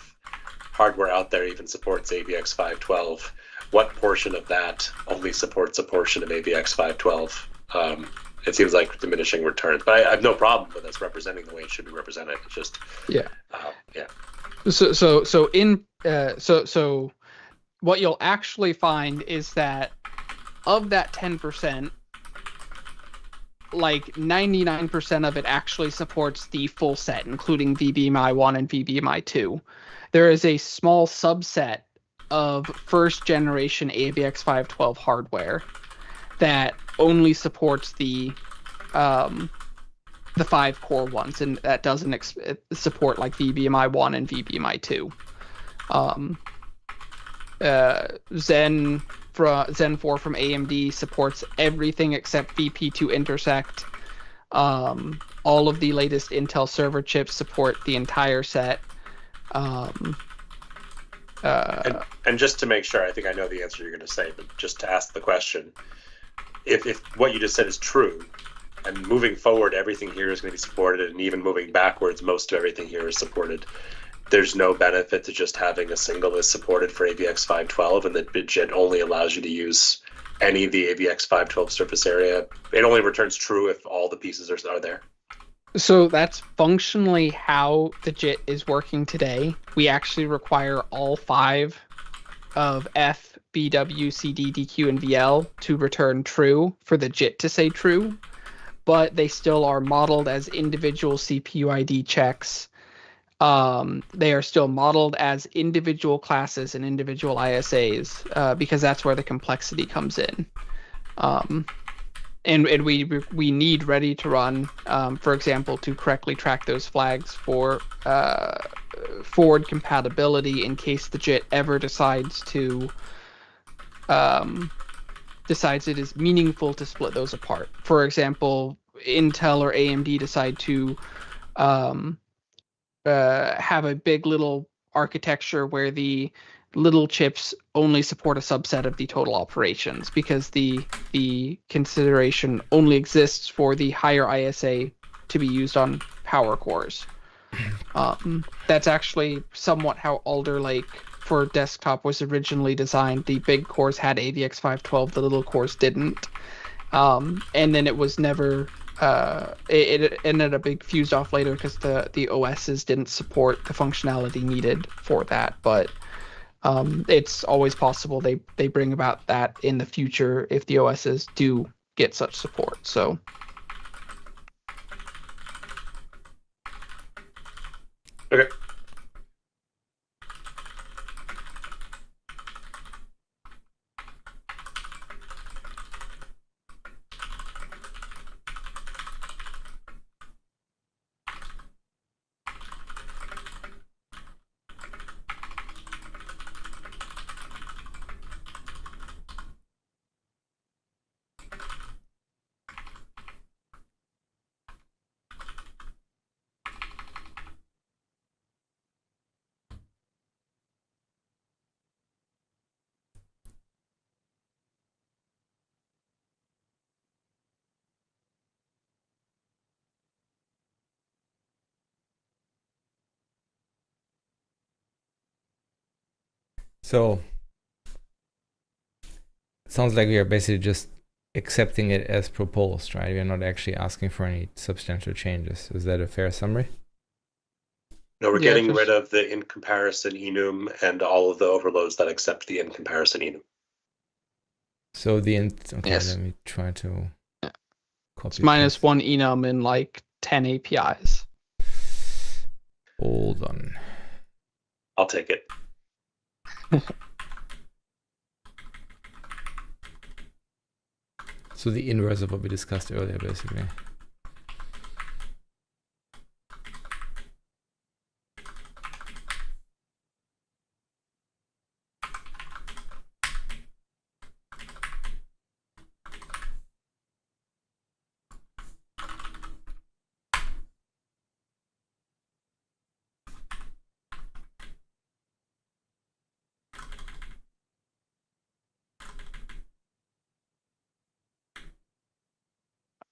hardware out there even supports AVX512, what portion of that only supports a portion of AVX512? It seems like diminishing returns, but I have no problem with us representing the way it should be represented. It's just So what you'll actually find is that of that 10%, like 99% of it actually supports the full set, including VBMI1 and VBMI2. There is a small subset of first generation AVX512 hardware that only supports the 5 core ones, and that doesn't support like VBMI1 and VBMI2. Zen 4 from AMD supports everything except VP2 intersect. All of the latest Intel server chips support the entire set. And just to make sure, I think I know the answer you're going to say, but just to ask the question, if what you just said is true, and moving forward, everything here is going to be supported, and even moving backwards, most of everything here is supported, there's no benefit to just having a single is supported for AVX512, and that JIT only allows you to use any of the AVX512 surface area. It only returns true if all the pieces are there. So that's functionally how the JIT is working today. We actually require all 5 of F, BW, CD, DQ, and VL to return true for the JIT to say true, but they still are modeled as individual CPU ID checks. They are still modeled as individual classes and individual ISAs because that's where the complexity comes in. And we need ready to run, for example, to correctly track those flags for forward compatibility in case the JIT ever decides it is meaningful to split those apart. For example, Intel or AMD decide to have a big little architecture where the little chips only support a subset of the total operations because the consideration only exists for the higher ISA to be used on power cores. That's actually somewhat how Alder Lake for desktop was originally designed. The big cores had AVX512, the little cores didn't. And then it was never it ended up being fused off later because the OSs didn't support the functionality needed for that. But it's always possible they bring about that in the future if the OSs do get such support. So okay. So it sounds like we are basically just accepting it as proposed, right? We are not actually asking for any substantial changes. Is that a fair summary? No, we're getting rid of the in comparison enum and all of the overloads that accept the in comparison enum. So okay, yes. Let me try to copy. It's minus 1 enum in like 10 APIs. Hold on. I'll take it. So the inverse of what we discussed earlier, basically.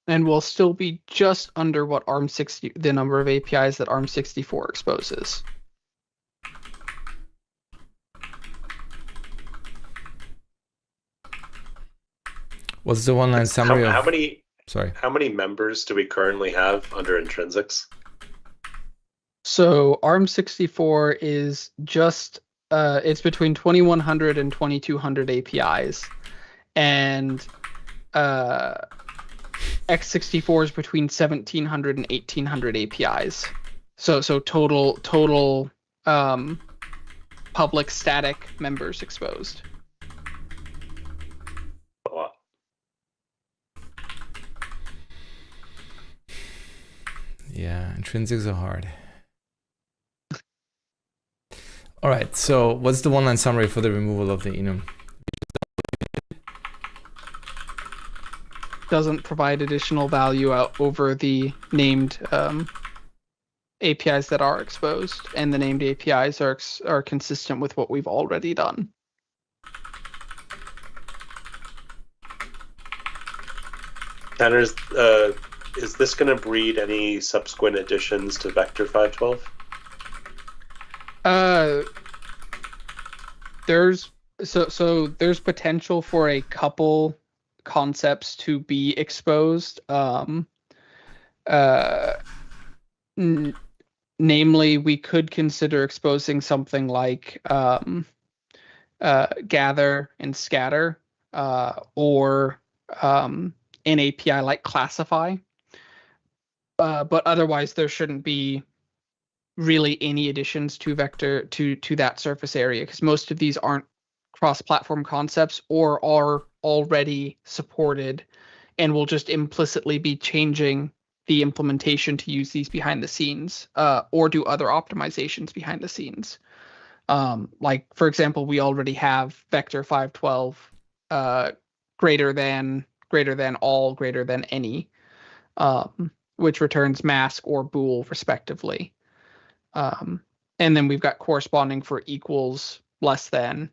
And we'll still be just under what the number of APIs that ARM64 exposes. What's the one-line summary how of... many? Sorry. How many members do we currently have under intrinsics? So ARM64 is just it's between 2100 and 2200 APIs, and x64 is between 1700 and 1800 APIs. So total public static members exposed. A lot. Yeah, intrinsics are hard. All right, so what's the one-line summary for the removal of the enum? Doesn't provide additional value out over the named APIs that are exposed, and the named APIs are consistent with what we've already done. Tanner, is this going to breed any subsequent additions to Vector 512? There's potential for a couple concepts to be exposed. Namely, we could consider exposing something like gather and scatter, or an API like classify. But otherwise, there shouldn't be really any additions to vector to that surface area, because most of these aren't cross-platform concepts or are already supported, and will just implicitly be changing the implementation to use these behind the scenes, or do other optimizations behind the scenes. Like, for example, we already have vector 512 greater than all, greater than any, which returns mask or bool respectively. And then we've got corresponding for equals, less than.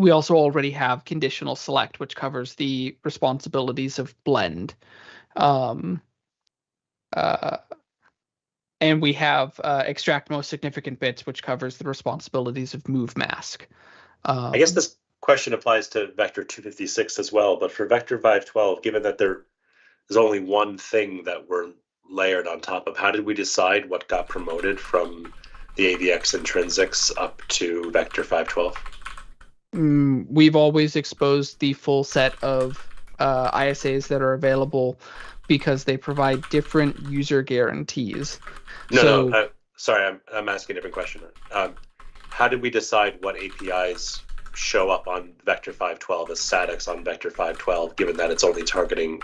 We also already have conditional select, which covers the responsibilities of blend. And we have extract most significant bits, which covers the responsibilities of move mask. I guess this question applies to Vector 256 as well, but for Vector 512, given that there is only one thing that we're layered on top of, how did we decide what got promoted from the AVX intrinsics up to Vector 512? We've always exposed the full set of ISAs that are available, because they provide different user guarantees. Sorry, I'm asking a different question. How did we decide what APIs show up on Vector 512 as statics on Vector 512, given that it's only targeting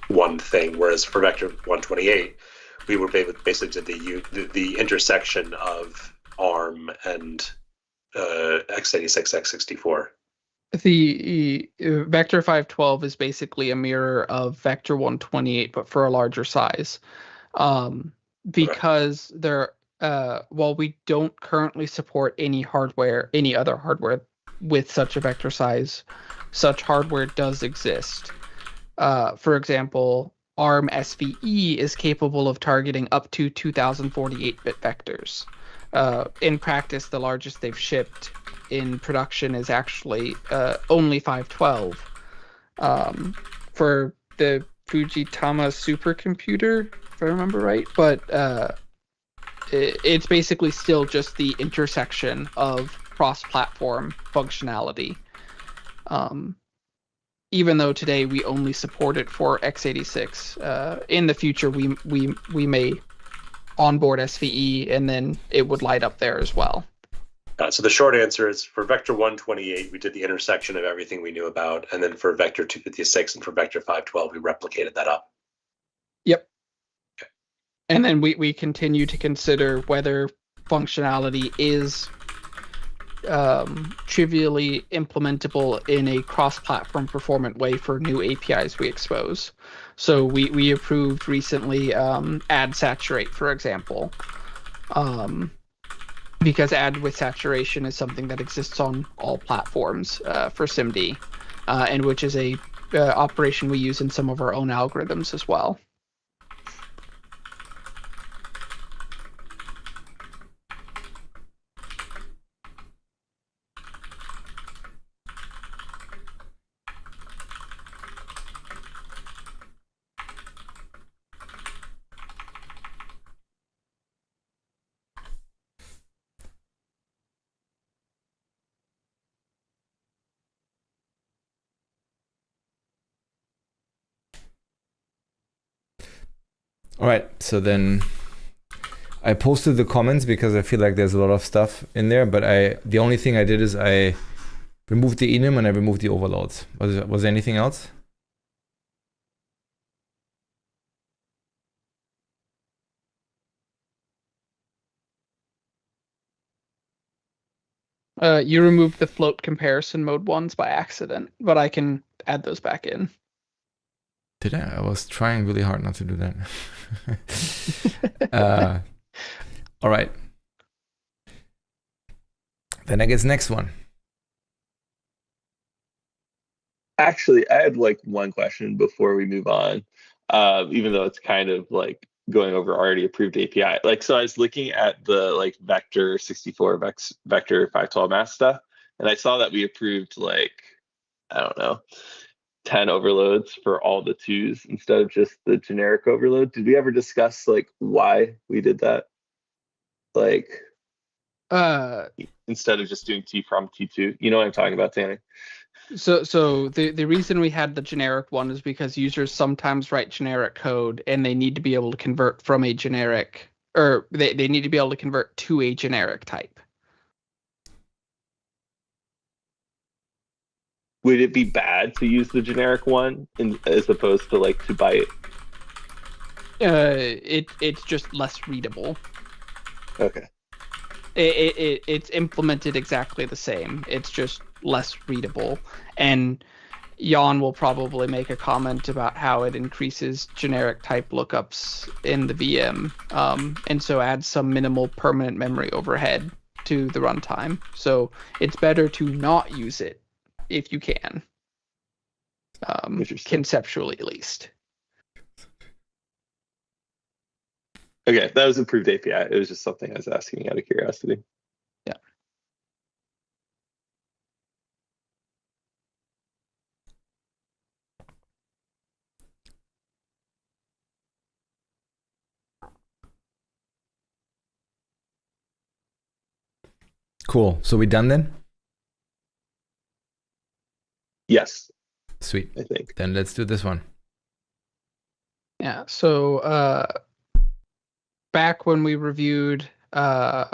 one thing, whereas for Vector 128, we were basically the intersection of ARM and x86, x64. The Vector 512 is basically a mirror of Vector 128, but for a larger size. Because while we don't currently support any other hardware with such a vector size, such hardware does exist. For example, ARM SVE is capable of targeting up to 2048-bit vectors. In practice, the largest they've shipped in production is actually only 512 for the Fujitama supercomputer, if I remember right. But it's basically still just the intersection of cross-platform functionality. Even though today we only support it for x86, in the future we may onboard SVE, and then it would light up there as well. So the short answer is, for Vector 128, we did the intersection of everything we knew about, and then for Vector 256 and for Vector 512, we replicated that up. Yep. Okay. And then we continue to consider whether functionality is trivially implementable in a cross-platform performant way for new APIs we expose. So we approved recently add saturate, for example, because add with saturation is something that exists on all platforms for SIMD, and which is a operation we use in some of our own algorithms as well. All right, so then I posted the comments because I feel like there's a lot of stuff in there, but the only thing I did is I removed the enum and I removed the overloads. Was there anything else? You removed the float comparison mode ones by accident, but I can add those back in. Did I? I was trying really hard not to do that. All right. Then I guess next one. Actually, I had like one question before we move on, even though it's kind of like going over already approved API. Like, so I was looking at the like vector 64, vector 512 mask stuff, and I saw that we approved like, I don't know, 10 overloads for all the twos instead of just the generic overload. Did we ever discuss like why we did that? Like, instead of just doing T from T2, you know what I'm talking about, Tanner? So the reason we had the generic one is because users sometimes write generic code and they need to be able to convert from a generic, or they need to be able to convert to a generic type. Would it be bad to use the generic one as opposed to like to byte? It's just less readable. Okay. It's implemented exactly the same. It's just less readable. And Jan will probably make a comment about how it increases generic type lookups in the VM, and so adds some minimal permanent memory overhead to the runtime. So it's better to not use it if you can, conceptually at least. Okay, that was approved API. It was just something I was asking out of curiosity. Yeah. Cool. So we done then? Yes. Sweet. I think. Then let's do this one. Yeah. So back when we reviewed the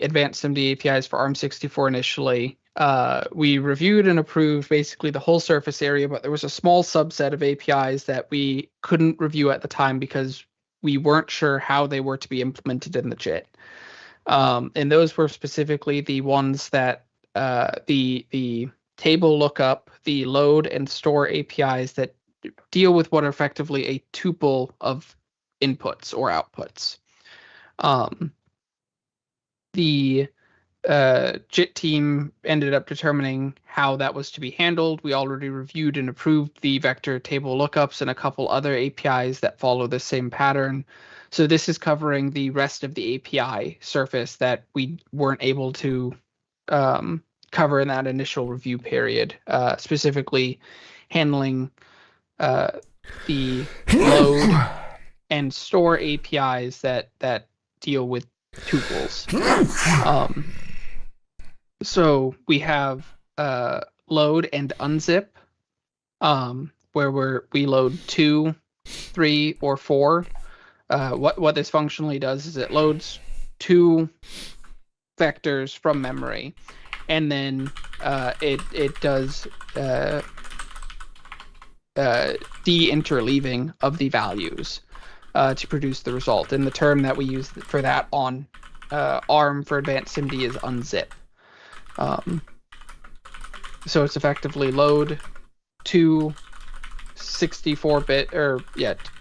advanced SIMD APIs for ARM64 initially, we reviewed and approved basically the whole surface area, but there was a small subset of APIs that we couldn't review at the time because we weren't sure how they were to be implemented in the JIT. And those were specifically the ones that the table lookup, the load and store APIs that deal with what are effectively a tuple of inputs or outputs. The JIT team ended up determining how that was to be handled. We already reviewed and approved the vector table lookups and a couple other APIs that follow the same pattern. So this is covering the rest of the API surface that we weren't able to cover in that initial review period, specifically handling the load and store APIs that deal with tuples. So we have load and unzip, where we load 2, 3, or 4. What this functionally does is it loads 2 vectors from memory, and then it does de-interleaving of the values to produce the result. And the term that we use for that on ARM for advanced SIMD is unzip. So it's effectively load 2 64-bit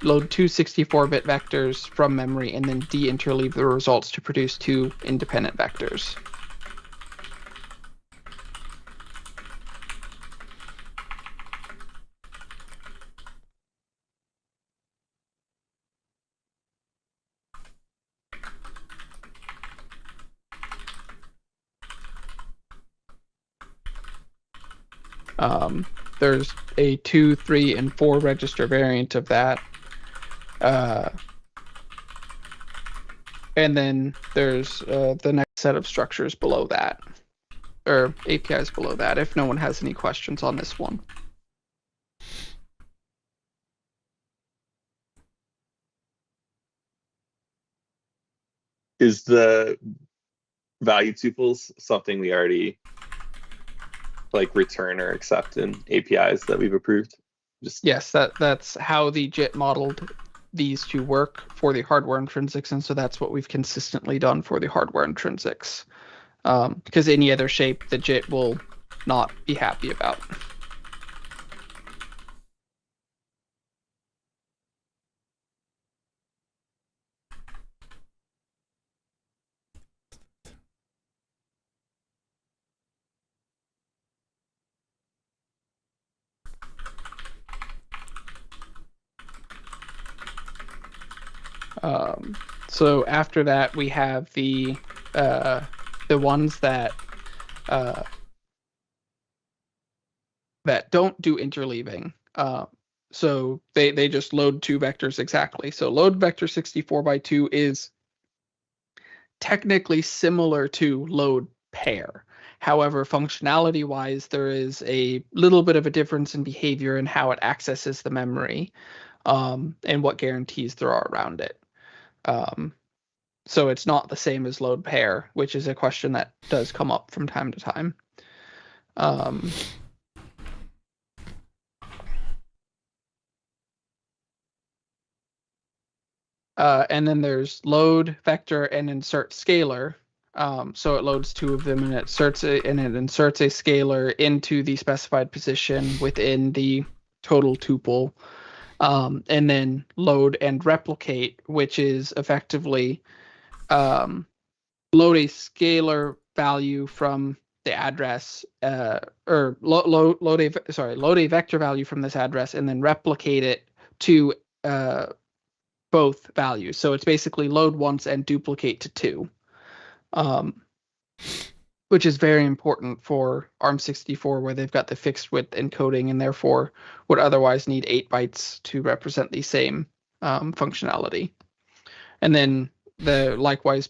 load 2 64-bit vectors from memory and then de-interleave the results to produce 2 independent vectors. There's a 2, 3, and 4 register variant of that. And then there's the next set of structures below that, or APIs below that, if no one has any questions on this one. Is the value tuples something we already like return or accept in APIs that we've approved? Yes, that's how the JIT modeled these to work for the hardware intrinsics, and so that's what we've consistently done for the hardware intrinsics. Because any other shape the JIT will not be happy about. So after that, we have the ones that that don't do interleaving. So they just load two vectors exactly. So load vector 64 by 2 is technically similar to load pair. However, functionality wise, there is a little bit of a difference in behavior in how it accesses the memory, and what guarantees there are around it. So it's not the same as load pair, which is a question that does come up from time to time. And then there's load vector and insert scalar. So it loads two of them and it inserts a scalar into the specified position within the total tuple. And then load and replicate, which is effectively load a scalar value from the address, or load a vector value from this address, and then replicate it to both values. So it's basically load once and duplicate to 2, which is very important for ARM64, where they've got the fixed width encoding and therefore would otherwise need 8 bytes to represent the same functionality. And then the likewise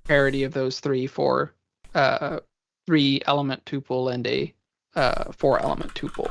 parity of those three for 3-element tuple and a 4-element tuple.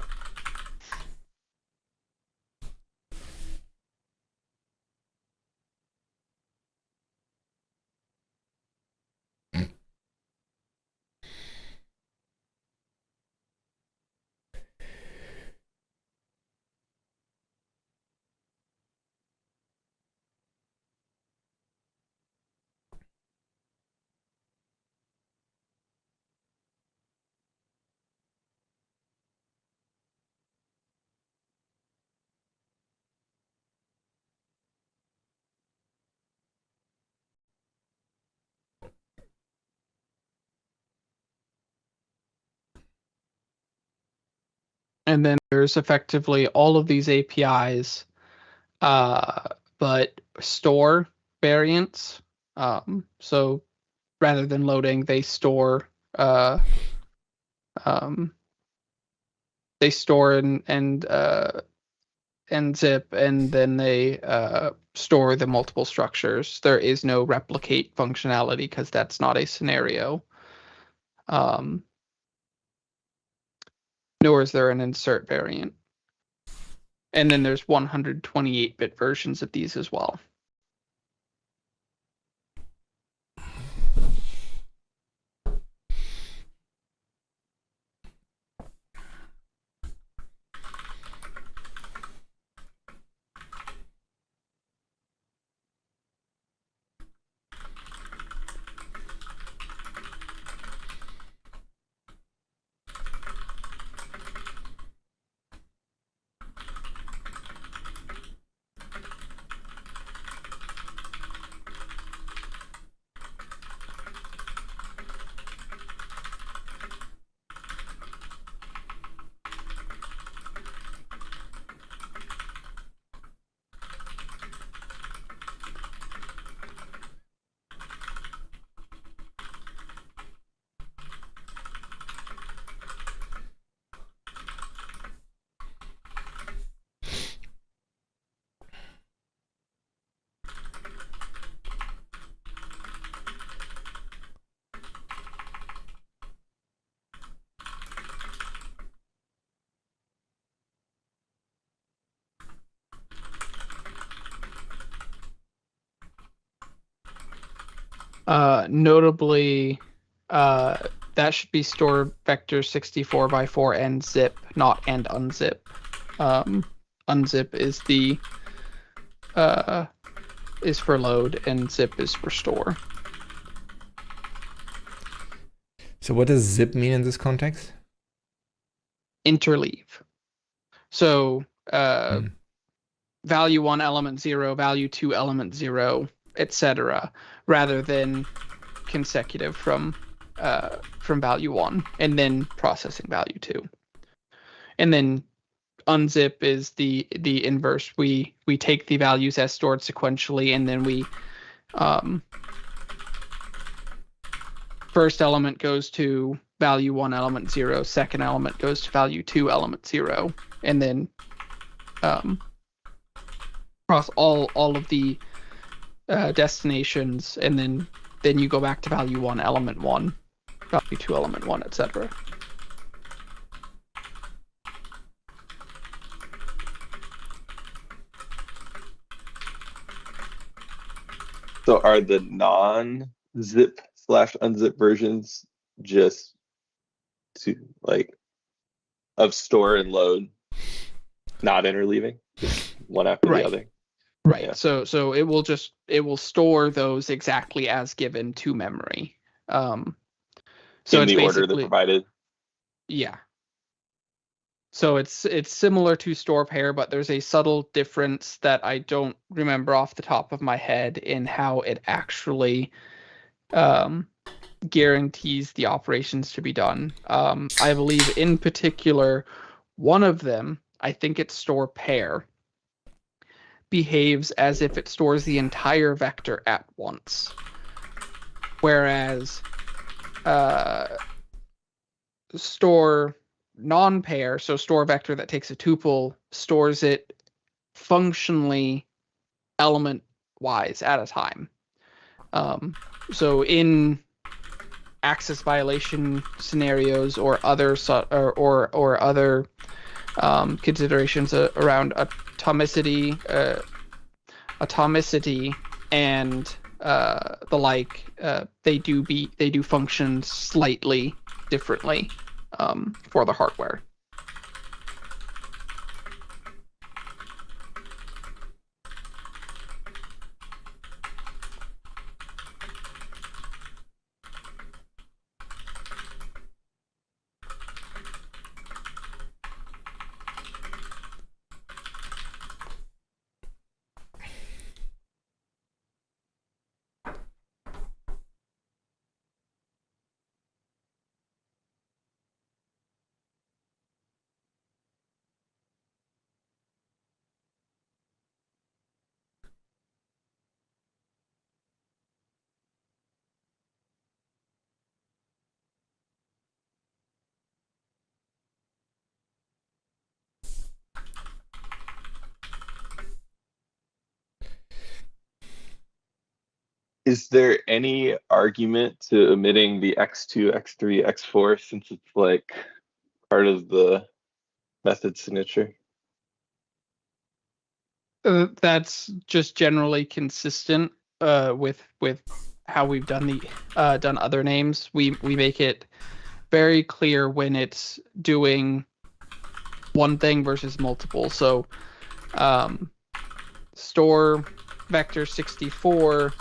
And then there's effectively all of these APIs, but store variants. So rather than loading, they store and zip, and then they store the multiple structures. There is no replicate functionality because that's not a scenario. Nor is there an insert variant. And then there's 128-bit versions of these as well. Notably, that should be store vector 64 by 4 and zip, not and unzip. Unzip is for load, and zip is for store. So what does zip mean in this context? Interleave. So value 1 element 0, value 2 element 0, etc., rather than consecutive from value 1 and then processing value 2. And then unzip is the inverse. We take the values as stored sequentially, and then we first element goes to value 1 element 0, second element goes to value 2 element 0, and then across all of the destinations, and then you go back to value 1 element 1, value 2 element 1, etc. So are the non-zip / unzip versions just to like of store and load, not interleaving, just one after the other? Right. Yeah. So it will store those exactly as given to memory. So in the order that provided. Yeah. So it's similar to store pair, but there's a subtle difference that I don't remember off the top of my head in how it actually guarantees the operations to be done. I believe in particular, one of them, I think it's store pair, behaves as if it stores the entire vector at once. Whereas store non-pair, so store vector that takes a tuple, stores it functionally element-wise at a time. So in access violation scenarios or other other considerations around atomicity and the like, they do function slightly differently for the hardware. Is there any argument to omitting the x2, x3, x4 since it's like part of the method signature? That's just generally consistent with how we've done done other names. We make it very clear when it's doing one thing versus multiple. So store vector 64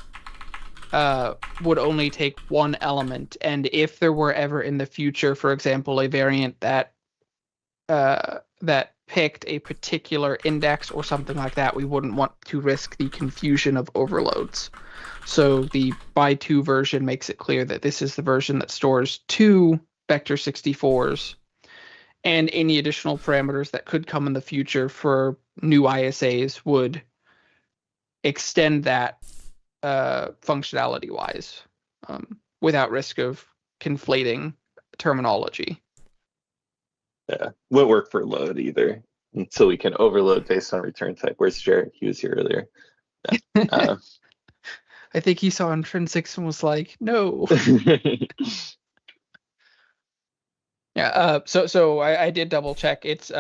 would only take one element, and if there were ever in the future, for example, a variant that picked a particular index or something like that, we wouldn't want to risk the confusion of overloads. So the by 2 version makes it clear that this is the version that stores 2 vector 64s, and any additional parameters that could come in the future for new ISAs would extend that functionality-wise without risk of conflating terminology. Yeah, won't work for load either until we can overload based on return type. Where's Jared? He was here earlier. I think he saw intrinsics and was like, no. Yeah. So I did double check. It's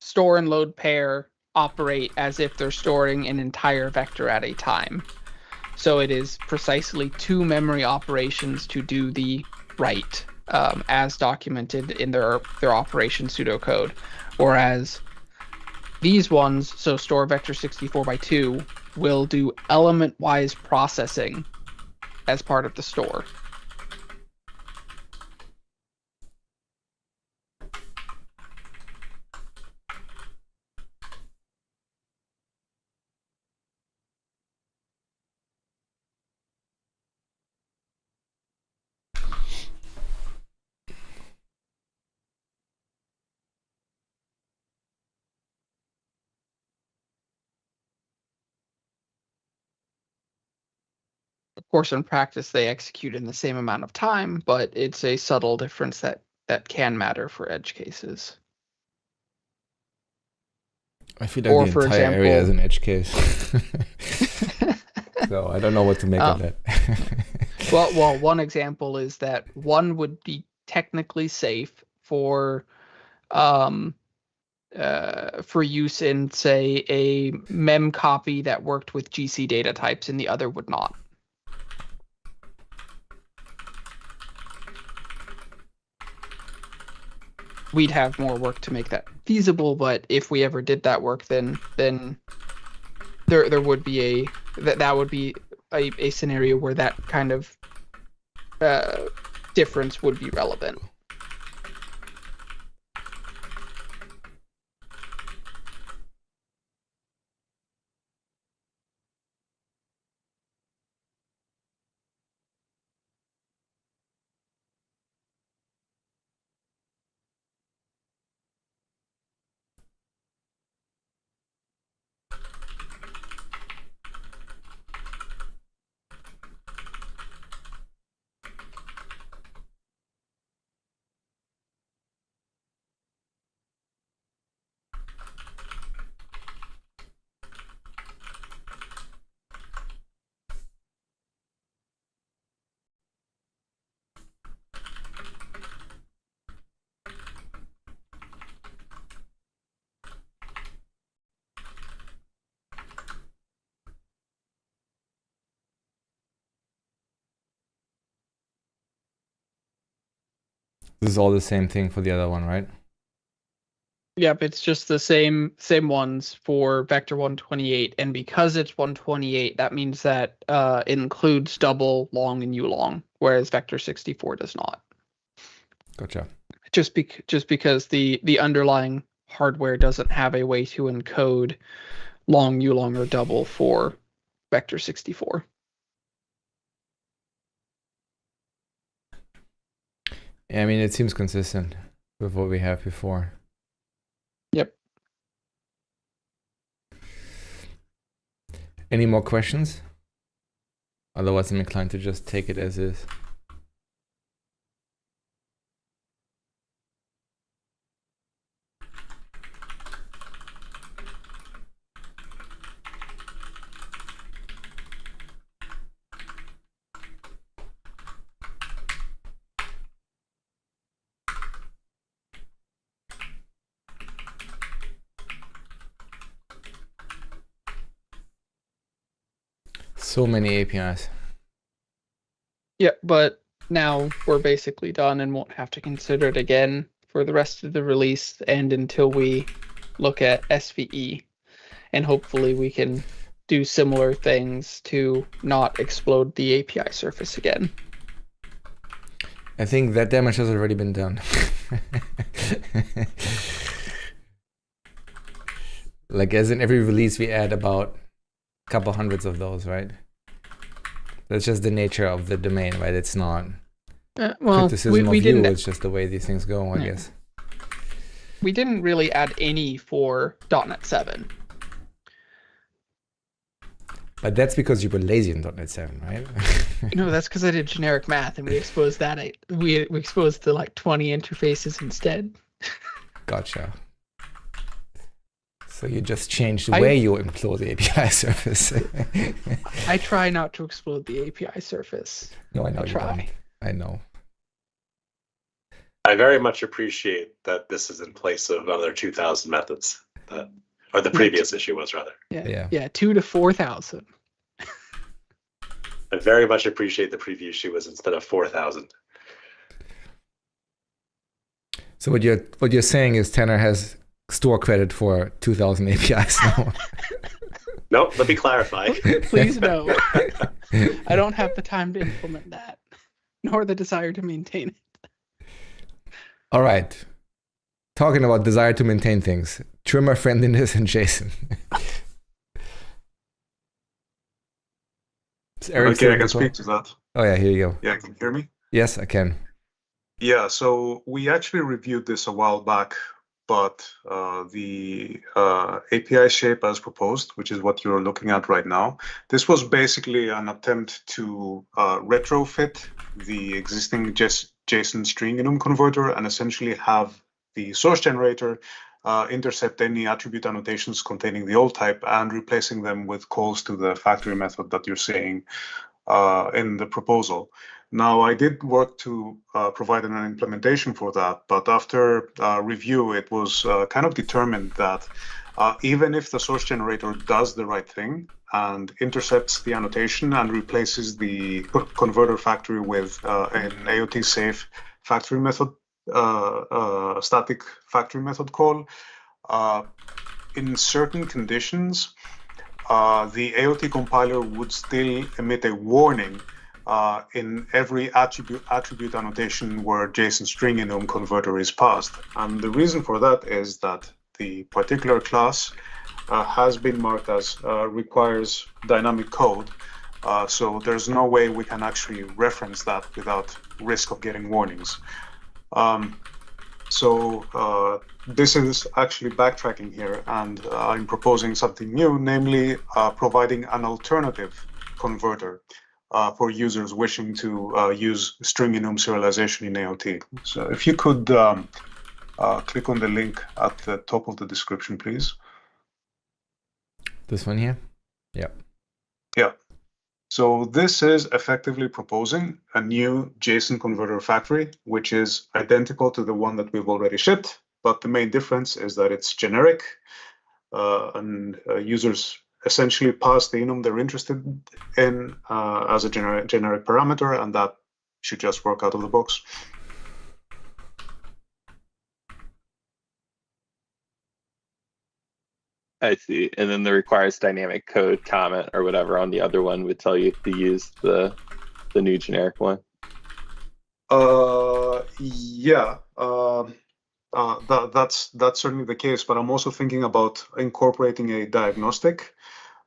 store and load pair operate as if they're storing an entire vector at a time. So it is precisely 2 memory operations to do the write, as documented in their operation pseudocode. Whereas these ones, so store vector 64 by 2, will do element-wise processing as part of the store. Of course, in practice, they execute in the same amount of time, but it's a subtle difference that can matter for edge cases. I feel like Or, the for entire area is example- an edge case. So I don't know what to make of that. Well, one example is that one would be technically safe for use in, say, a mem copy that worked with GC data types, and the other would not. We'd have more work to make that feasible, but if we ever did that work, then there would be that would be a scenario where that kind of difference would be relevant. This is all the same thing for the other one, right? Yep, it's just the same ones for vector 128, and because it's 128, that means that it includes double, long, and ulong, whereas vector 64 does not. Gotcha. Just because the underlying hardware doesn't have a way to encode long, ulong, or double for vector 64. Yeah, I mean, it seems consistent with what we have before. Yep. Any more questions? Otherwise, I'm inclined to just take it as is. So many APIs. Yeah, but now we're basically done and won't have to consider it again for the rest of the release and until we look at SVE. And hopefully we can do similar things to not explode the API surface again. I think that damage has already been done. Like, as in every release, we add about a couple hundreds of those, right? That's just the nature of the domain, right? It's not Well, criticism we of you, didn't. it's just the way these things go, I guess. We didn't really add any for .NET 7. But that's because you were lazy in .NET 7, right? No, that's because I did generic math and we exposed that. We exposed to like 20 interfaces instead. Gotcha. So you just changed the way you implode the API surface. I try not to explode the API surface. No, I know you try. don't. I know. I very much appreciate that this is in place of other 2,000 methods, or the previous issue was rather. Yeah, 2 to 4,000. I very much appreciate the preview she was instead of 4,000. So what you're saying is Tanner has store credit for 2,000 APIs now. No, let me clarify. Please no. I don't have the time to implement that, nor the desire to maintain it. All right. Talking about desire to maintain things, trimmer friendliness in JSON. Okay, I can speak to that. Oh yeah, here you go. Yeah, can you hear me? Yes, I can. Yeah, so we actually reviewed this a while back, but the API shape as proposed, which is what you're looking at right now, this was basically an attempt to retrofit the existing JSON string enum converter and essentially have the source generator intercept any attribute annotations containing the old type and replacing them with calls to the factory method that you're seeing in the proposal. Now, I did work to provide an implementation for that, but after review, it was kind of determined that even if the source generator does the right thing and intercepts the annotation and replaces the converter factory with an AOT safe factory method, static factory method call, in certain conditions, the AOT compiler would still emit a warning in every attribute annotation where JSON string enum converter is passed. And the reason for that is that the particular class has been marked as requires dynamic code. So there's no way we can actually reference that without risk of getting warnings. This is actually backtracking here, and I'm proposing something new, namely providing an alternative converter for users wishing to use string enum serialization in AOT. So if you could click on the link at the top of the description, please. This one here? Yeah. Yeah. So this is effectively proposing a new JSON converter factory, which is identical to the one that we've already shipped, but the main difference is that it's generic and users essentially pass the enum they're interested in as a generic parameter, and that should just work out of the box. I see. And then the requires dynamic code comment or whatever on the other one would tell you to use the new generic one. Yeah. That's certainly the case, but I'm also thinking about incorporating a diagnostic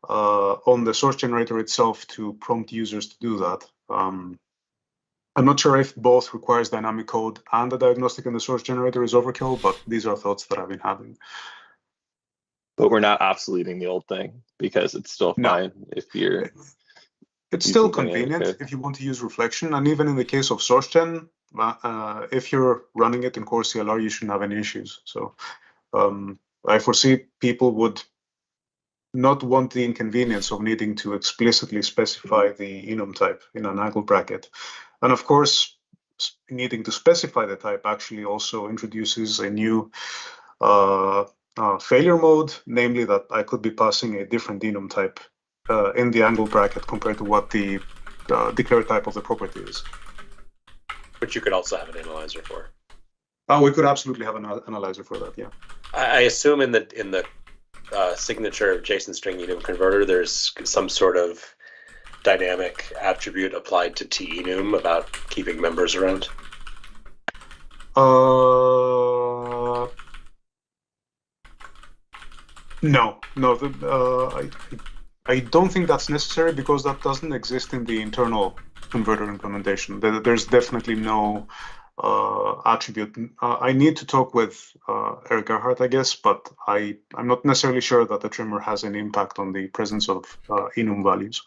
on the source generator itself to prompt users to do that. I'm not sure if both requires dynamic code and the diagnostic in the source generator is overkill, but these are thoughts that I've been having. But we're not obsoleting the old thing because it's still fine if you're. It's still convenient if you want to use reflection, and even in the case of source gen, if you're running it in core CLR, you shouldn't have any issues. So I foresee people would not want the inconvenience of needing to explicitly specify the enum type in an angle bracket. And of course, needing to specify the type actually also introduces a new failure mode, namely that I could be passing a different enum type in the angle bracket compared to what the declared type of the property is. Which you could also have an analyzer for. We could absolutely have an analyzer for that, yeah. I assume in the signature of JSON string enum converter, there's some sort of dynamic attribute applied to tenum about keeping members around. No. I don't think that's necessary because that doesn't exist in the internal converter implementation. There's definitely no attribute. I need to talk with Eric Erhardt, I guess, but I'm not necessarily sure that the trimmer has any impact on the presence of enum values.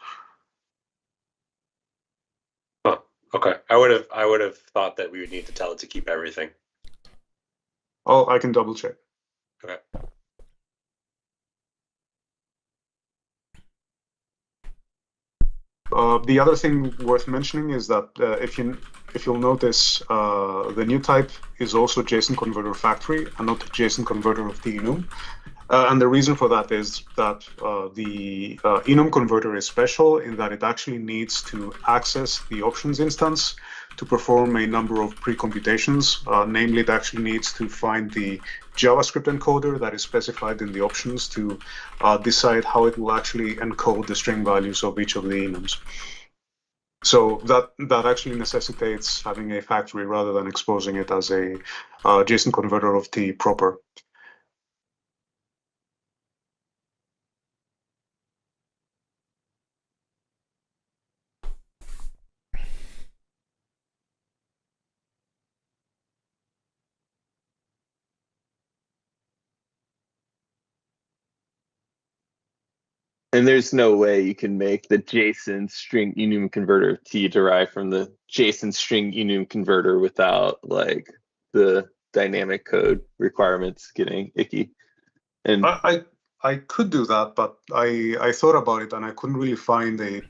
Oh, okay. I would have thought that we would need to tell it to keep everything. Oh, I can double check. Okay. The other thing worth mentioning is that if you'll notice, the new type is also JSON converter factory and not JSON converter of the enum. And the reason for that is that the enum converter is special in that it actually needs to access the options instance to perform a number of pre-computations. Namely, it actually needs to find the JavaScript encoder that is specified in the options to decide how it will actually encode the string values of each of the enums. So that actually necessitates having a factory rather than exposing it as a JSON converter of T proper. And there's no way you can make the JSON string enum converter of T derive from the JSON string enum converter without like the dynamic code requirements getting icky. And I could do that, but I thought about it and I couldn't really find a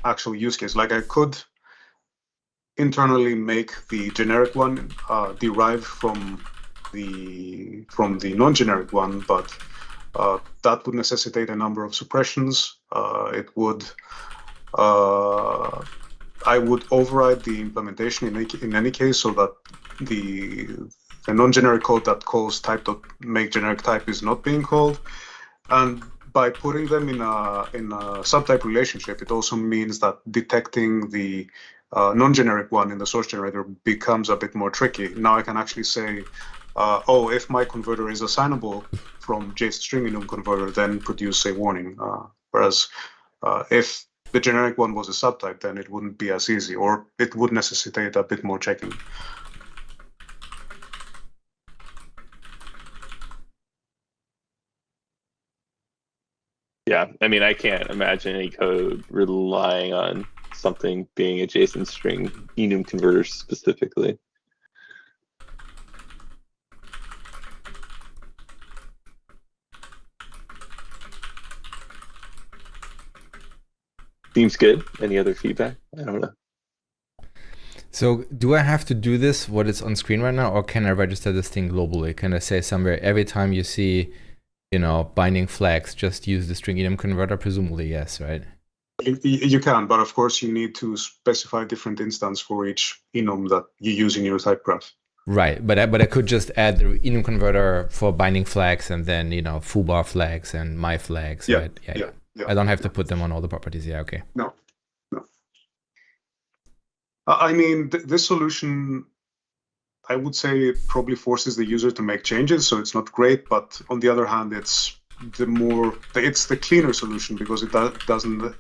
actual use case. Like I could internally make the generic one derive from the non-generic one, but that would necessitate a number of suppressions. It would I would override the implementation in any case, so that the non-generic code that calls type.makeGenericType is not being called. And by putting them in a subtype relationship, it also means that detecting the non-generic one in the source generator becomes a bit more tricky. Now I can actually say, oh, if my converter is assignable from JSON string enum converter, then produce a warning. Whereas if the generic one was a subtype, then it wouldn't be as easy, or it would necessitate a bit more checking. yeah, I mean, I can't imagine any code relying on something being a JSON string enum converter specifically. Seems good. Any other feedback? I don't know. So do I have to do this, what is on screen right now, or can I register this thing globally? Can I say somewhere, every time you see, binding flags, just use the string enum converter? Presumably, yes, right? You can, but of course you need to specify different instance for each enum that you use in your type graph. Right, but I could just add the enum converter for binding flags and then, foobar flags and my flags, Yeah, right? yeah. I don't have to put them on all the properties. Yeah, okay. No. I mean, this solution, I would say it probably forces the user to make changes, so it's not great. But on the other hand, it's the cleaner solution because it doesn't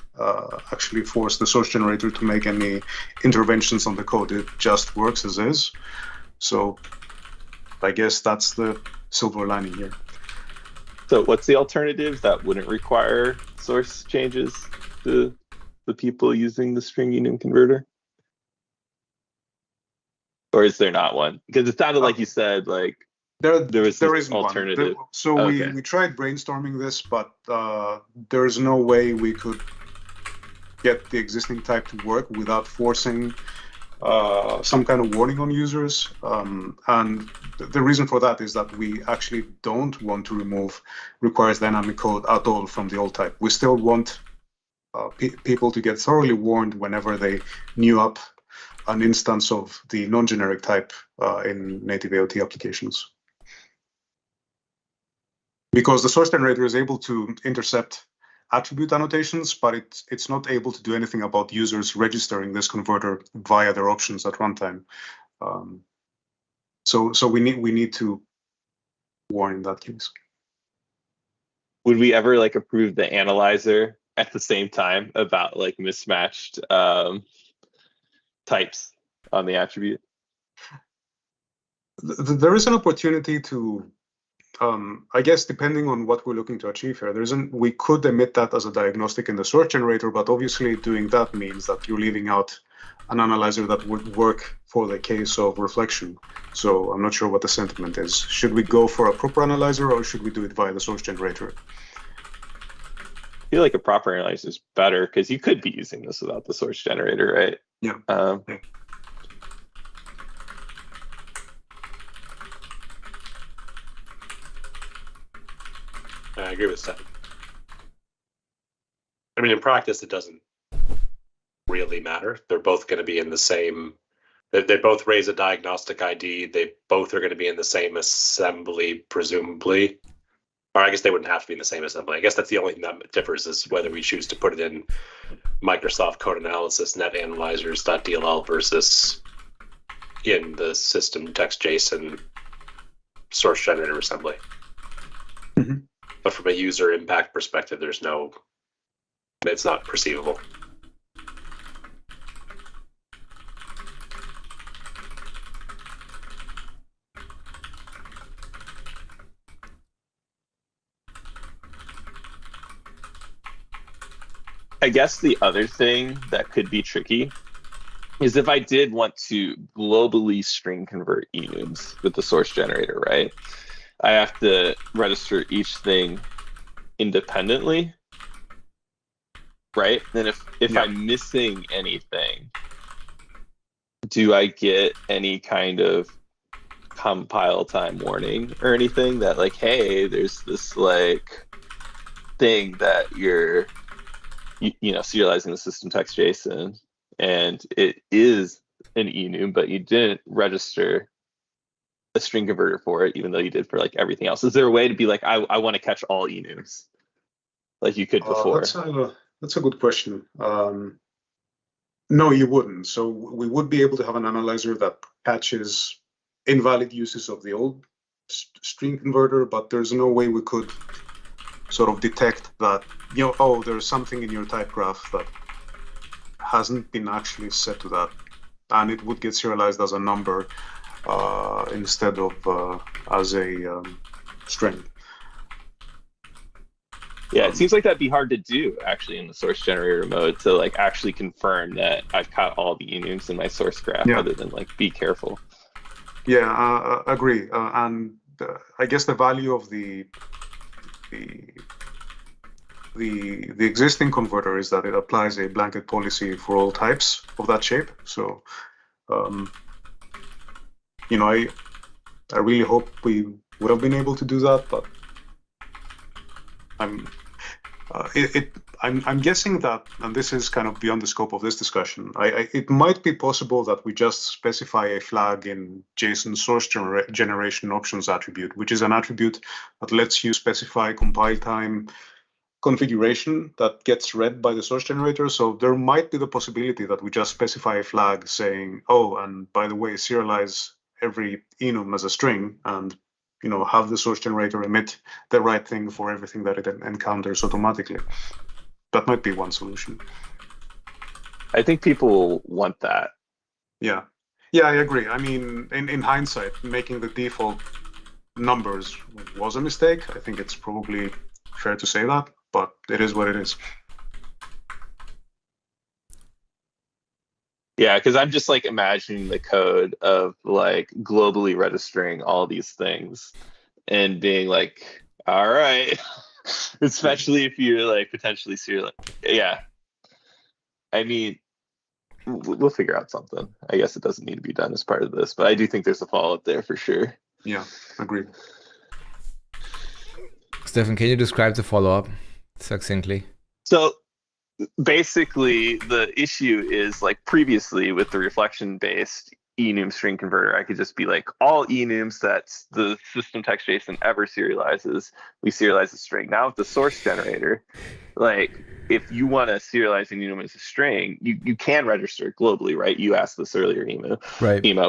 actually force the source generator to make any interventions on the code. It just works as is. So I guess that's the silver lining here. So what's the alternative that wouldn't require source changes to the people using the string enum converter? Or is there not one? Because it sounded like you said like there is an alternative. We tried brainstorming this, but there's no way we could get the existing type to work without forcing some kind of warning on users. And the reason for that is that we actually don't want to remove requires dynamic code at all from the old type. We still want people to get thoroughly warned whenever they new up an instance of the non-generic type in native AOT applications. Because the source generator is able to intercept attribute annotations, but it's not able to do anything about users registering this converter via their options at runtime. So we need to warn in that case. Would we ever like approve the analyzer at the same time about like mismatched types on the attribute? There is an opportunity to, I guess, depending on what we're looking to achieve here, we could emit that as a diagnostic in the source generator, but obviously doing that means that you're leaving out an analyzer that would work for the case of reflection. So I'm not sure what the sentiment is. Should we go for a proper analyzer or should we do it via the source generator? I feel like a proper analyzer is better because you could be using this without the source generator, right? Yeah. Yeah. agree with Stefan. I mean, in practice, it doesn't really matter. They're both going to be in the same. They both raise a diagnostic ID. They both are going to be in the same assembly, presumably. Or I guess they wouldn't have to be in the same assembly. I guess that's the only thing that differs is whether we choose to put it in Microsoft Code Analysis, Net Analyzers.dll versus in the system text JSON source generator assembly. Mm-hmm. But from a user impact perspective, it's not perceivable. I guess the other thing that could be tricky is if I did want to globally string convert enums with the source generator, right? I have to register each thing independently, right? And if I'm missing anything, do I get any kind of compile time warning or anything that like, hey, there's this like thing that you're serializing the system text JSON and it is an enum, but you didn't register a string converter for it, even though you did for like everything else. Is there a way to be like, I want to catch all enums like you could before? That's a good question. No, you wouldn't. So we would be able to have an analyzer that catches invalid uses of the old string converter, but there's no way we could sort of detect that, oh, there's something in your type graph that hasn't been actually set to that, and it would get serialized as a number instead of as a string. Yeah, it seems like that'd be hard to do actually in the source generator mode to like actually confirm that I've caught all the enums in my source graph, other than like be careful. Yeah, agree. And I guess the value of the existing converter is that it applies a blanket policy for all types of that shape. So, I really hope we would have been able to do that, but I'm guessing that, and this is kind of beyond the scope of this discussion, it might be possible that we just specify a flag in JSON source generation options attribute, which is an attribute that lets you specify compile time configuration that gets read by the source generator. So there might be the possibility that we just specify a flag saying, oh, and by the way, serialize every enum as a string, and have the source generator emit the right thing for everything that it encounters automatically. That might be one solution. I think people want that. Yeah, I agree. I mean, in hindsight, making the default numbers was a mistake. I think it's probably fair to say that, but it is what it is. Yeah, because I'm just like imagining the code of like globally registering all these things and being like, all right, especially if you're like potentially serial. Yeah, I mean, we'll figure out something. I guess it doesn't need to be done as part of this, but I do think there's a follow-up there for sure. Yeah, agreed. Stefan, can you describe the follow-up succinctly? So basically, the issue is like previously with the reflection-based enum string converter, I could just be like, all enums that the system text JSON ever serializes, we serialize a string. Now with the source generator, like if you want to serialize an enum as a string, you can register it globally, right? You asked this earlier, Emo,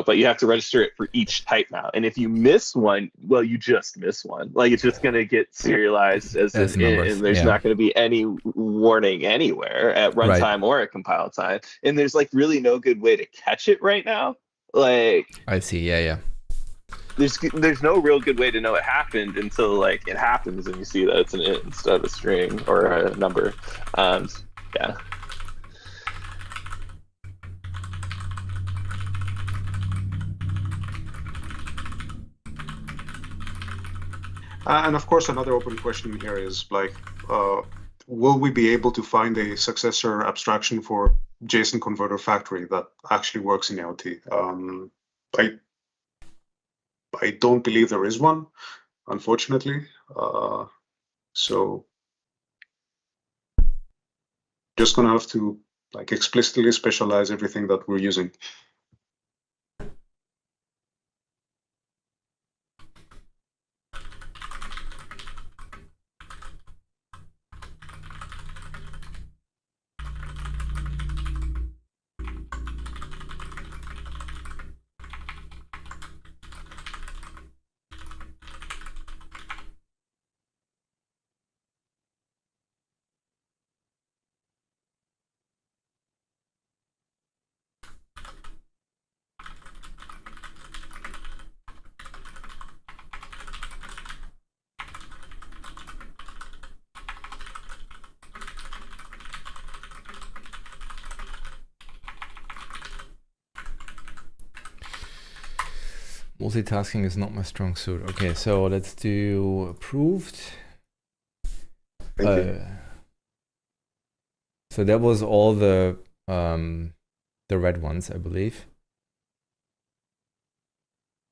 but you have to register it for each type now. And if you miss one, well, you just miss one. Like it's just going to get serialized as an int, and there's not going to be any warning anywhere at runtime or at compile time. And there's like really no good way to catch it right now. Like I see, yeah. There's no real good way to know it happened until like it happens and you see that it's an int instead of a string or a number. Yeah. And of course, another open question here is like, will we be able to find a successor abstraction for JSON converter factory that actually works in AOT? I don't believe there is one, unfortunately. So just gonna have to like explicitly specialize everything that we're using. Multitasking is not my strong suit. Okay, so let's do approved. So that was all the red ones, I believe.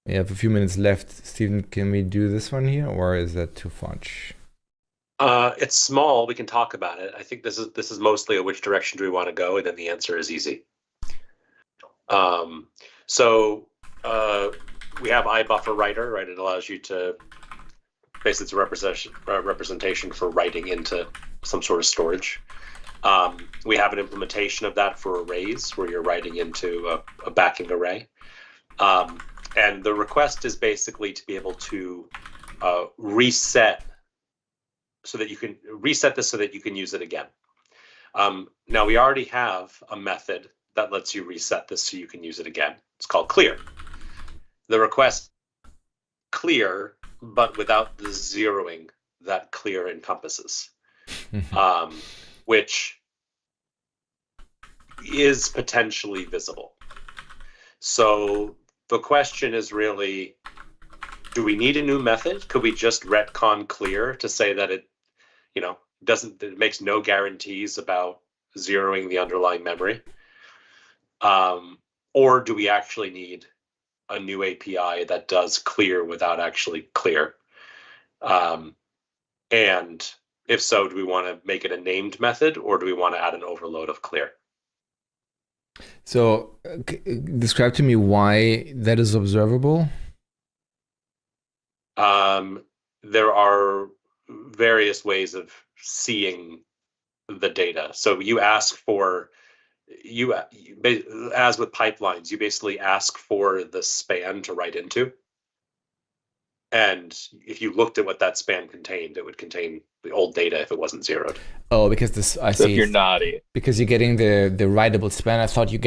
We have a few minutes left. Stephen, can we do this one here, or is that too much? It's small. We can talk about it. I think this is mostly a which direction do we want to go, and then the answer is easy. We have iBuffer writer, right? It allows you to basically, it's a representation for writing into some sort of storage. We have an implementation of that for arrays, where you're writing into a backing array. And the request is basically to be able to reset so that you can reset this so that you can use it again. Now we already have a method that lets you reset this so you can use it again. It's called clear. The request clear, but without the zeroing that clear encompasses, which is potentially visible. So the question is really, do we need a new method? Could we just retcon clear to say that it, it makes no guarantees about zeroing the underlying memory? Or do we actually need a new API that does clear without actually clear? And if so, do we want to make it a named method, or do we want to add an overload of clear? So describe to me why that is observable. There are various ways of seeing the data. So you ask for, as with pipelines, you basically ask for the span to write into. And if you looked at what that span contained, it would contain the old data if it wasn't zeroed. Oh, because this, I So see. if you're naughty. Because you're getting the writable span. I thought you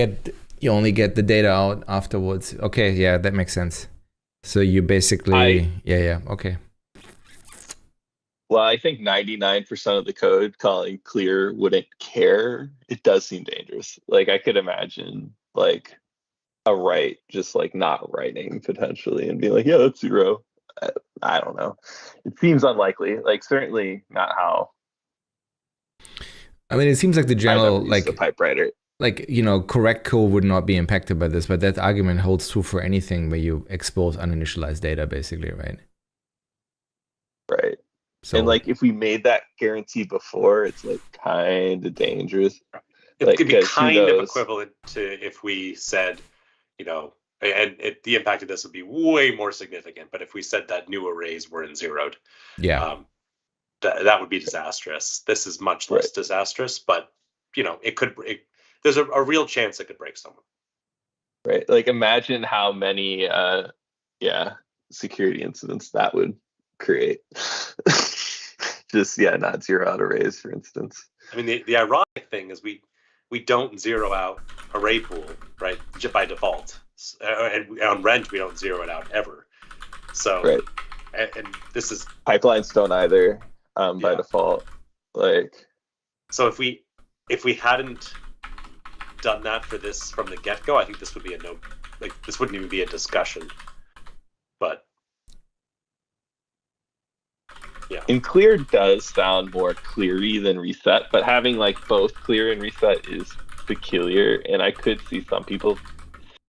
only get the data out afterwards. Okay, yeah, that makes sense. So you basically, okay. Well, I think 99% of the code calling clear wouldn't care. It does seem dangerous. Like I could imagine like a write just like not writing potentially and being like, yeah, that's zero. I don't know. It seems unlikely. Like certainly not how. I mean, it seems like the general the pipe writer. Like, correct code would not be impacted by this, but that argument holds true for anything where you expose uninitialized data, basically, right? Right. So, and like if we made that guarantee before, it's like kind of dangerous. It could be kind of equivalent to if we said, the impact of this would be way more significant. But if we said that new arrays were in zeroed, that would be disastrous. This is much less disastrous, but it could. There's a real chance it could break someone. Right. Like imagine how many security incidents that would create. Just not zero out arrays, for instance. I mean, the ironic thing is we don't zero out array pool, right? Just by default, and on Rent we don't zero it out ever. So and this is pipelines don't either by default. Like so if we hadn't done that for this from the get-go, I think this would be this wouldn't even be a discussion. But and clear does sound more cleary than reset, but having like both clear and reset is peculiar, and I could see some people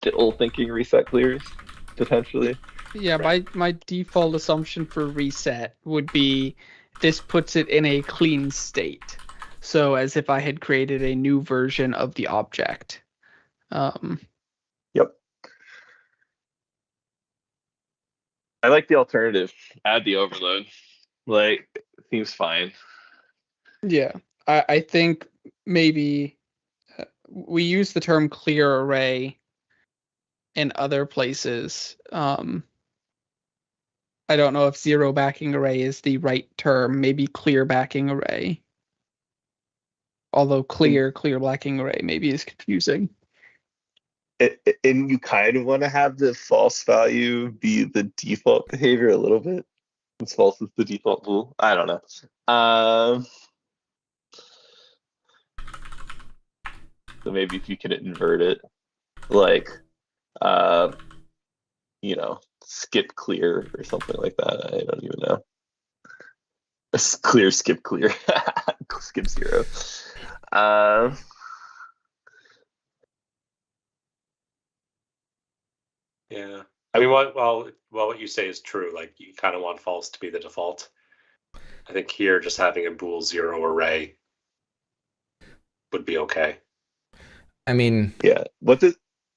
still thinking reset clears potentially. Yeah, my default assumption for reset would be this puts it in a clean state. So as if I had created a new version of the object. Yep. I like the alternative. Add the overload. Like, seems fine. Yeah, I think maybe we use the term clear array in other places. I don't know if zero backing array is the right term. Maybe clear backing array. Although clear backing array maybe is confusing. And you kind of want to have the false value be the default behavior a little bit. Since false is the default rule. I don't know. So maybe if you can invert it, like, skip clear or something like that. I don't even know. Clear, skip clear, skip zero. Yeah. I mean, what you say is true. Like, you kind of want false to be the default. I think here just having a bool 0 array would be okay. I mean, yeah.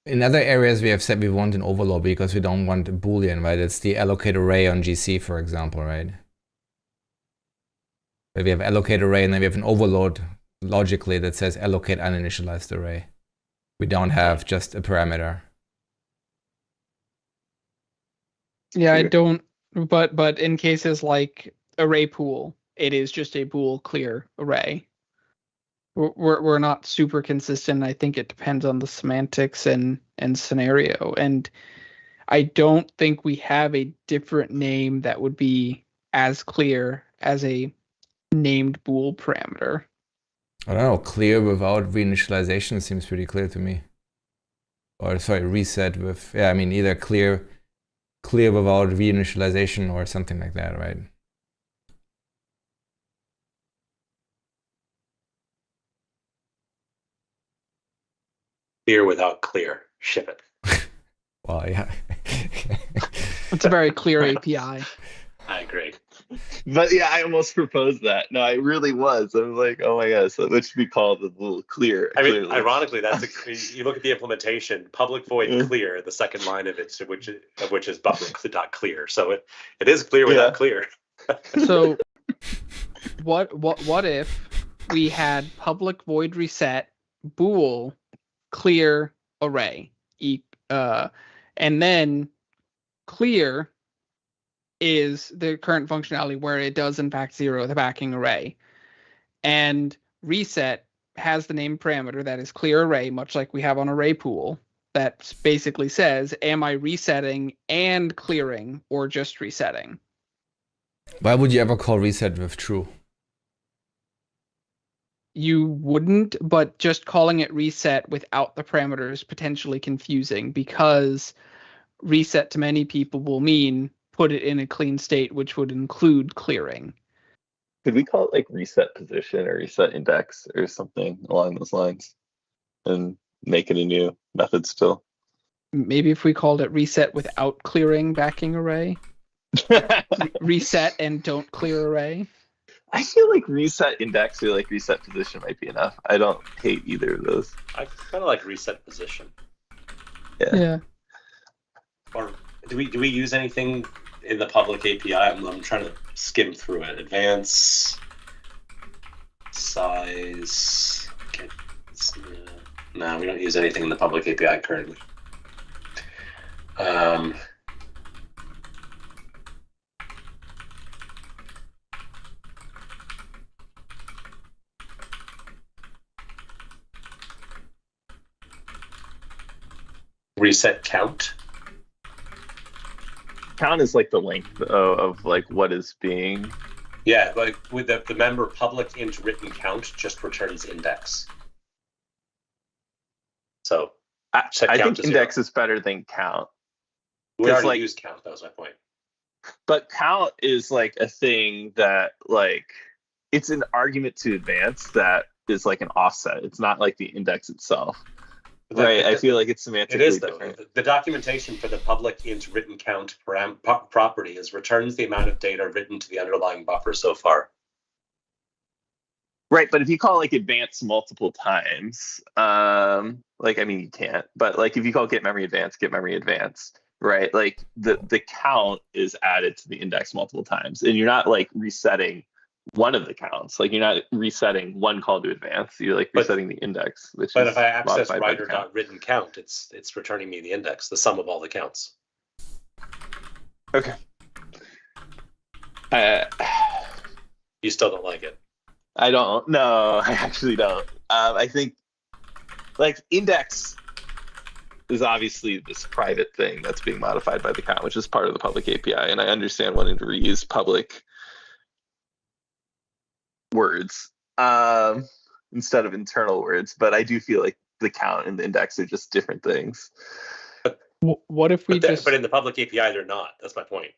In other areas, we have said we want an overload because we don't want a Boolean, right? It's the allocate array on GC, for example, right? Where we have allocate array and then we have an overload logically that says allocate uninitialized array. We don't have just a parameter. Yeah, I don't. But in cases like array pool, it is just a bool clear array. We're not super consistent. I think it depends on the semantics and scenario. And I don't think we have a different name that would be as clear as a named bool parameter. I don't know. Clear without reinitialization seems pretty clear to me. Or sorry, reset with, yeah, I mean either clear without reinitialization or something like that, right? Clear without clear. Ship it. Well, yeah. It's a very clear API. I agree. But yeah, I almost proposed that. No, I really was. I was like, oh my gosh, so it should be called the bool clear. I mean, clearly. ironically, you look at the implementation, public void clear, the second line of it, which is buffer.clear. So it is clear without clear. So what if we had public void reset bool clear array, and then clear is the current functionality where it does in fact zero the backing array, and reset has the name parameter that is clear array, much like we have on array pool, that basically says, am I resetting and clearing or just resetting? Why would you ever call reset with true? You wouldn't, but just calling it reset without the parameter is potentially confusing, because reset to many people will mean put it in a clean state, which would include clearing. Could we call it like reset position or reset index or something along those lines and make it a new method still? Maybe if we called it reset without clearing backing array. Reset and don't clear array. I feel like reset index or like reset position might be enough. I don't hate either of those. I kind of like reset position. Yeah. Or do we use anything in the public API? I'm trying to skim through it. Advance, size. No, we don't use anything in the public API currently. Reset count. Count is like the length of like what is being. Yeah, like with the member public int written count just returns index. So I think index is better than count. We already used count. That was my point. But count is like a thing that like it's an argument to advance that is like an offset. It's not like the index itself. Right, I feel like it's semantically It is, though. different. The documentation for the public int written count property is returns the amount of data written to the underlying buffer so far. Right, but if you call like advance multiple times, like I mean you can't, but like if you call get memory advance, right? Like the count is added to the index multiple times, and you're not like resetting one of the counts. Like you're not resetting one call to advance. You're like resetting the index. Which but is if I access modified by the count. writer.written count, it's returning me the index, the sum of all the counts. Okay. You still don't like it? I don't. No, I actually don't. I think like index is obviously this private thing that's being modified by the count, which is part of the public API. And I understand wanting to reuse public words instead of internal words, but I do feel like the count and the index are just different things. What if we but in the public API, they're not. That's my point.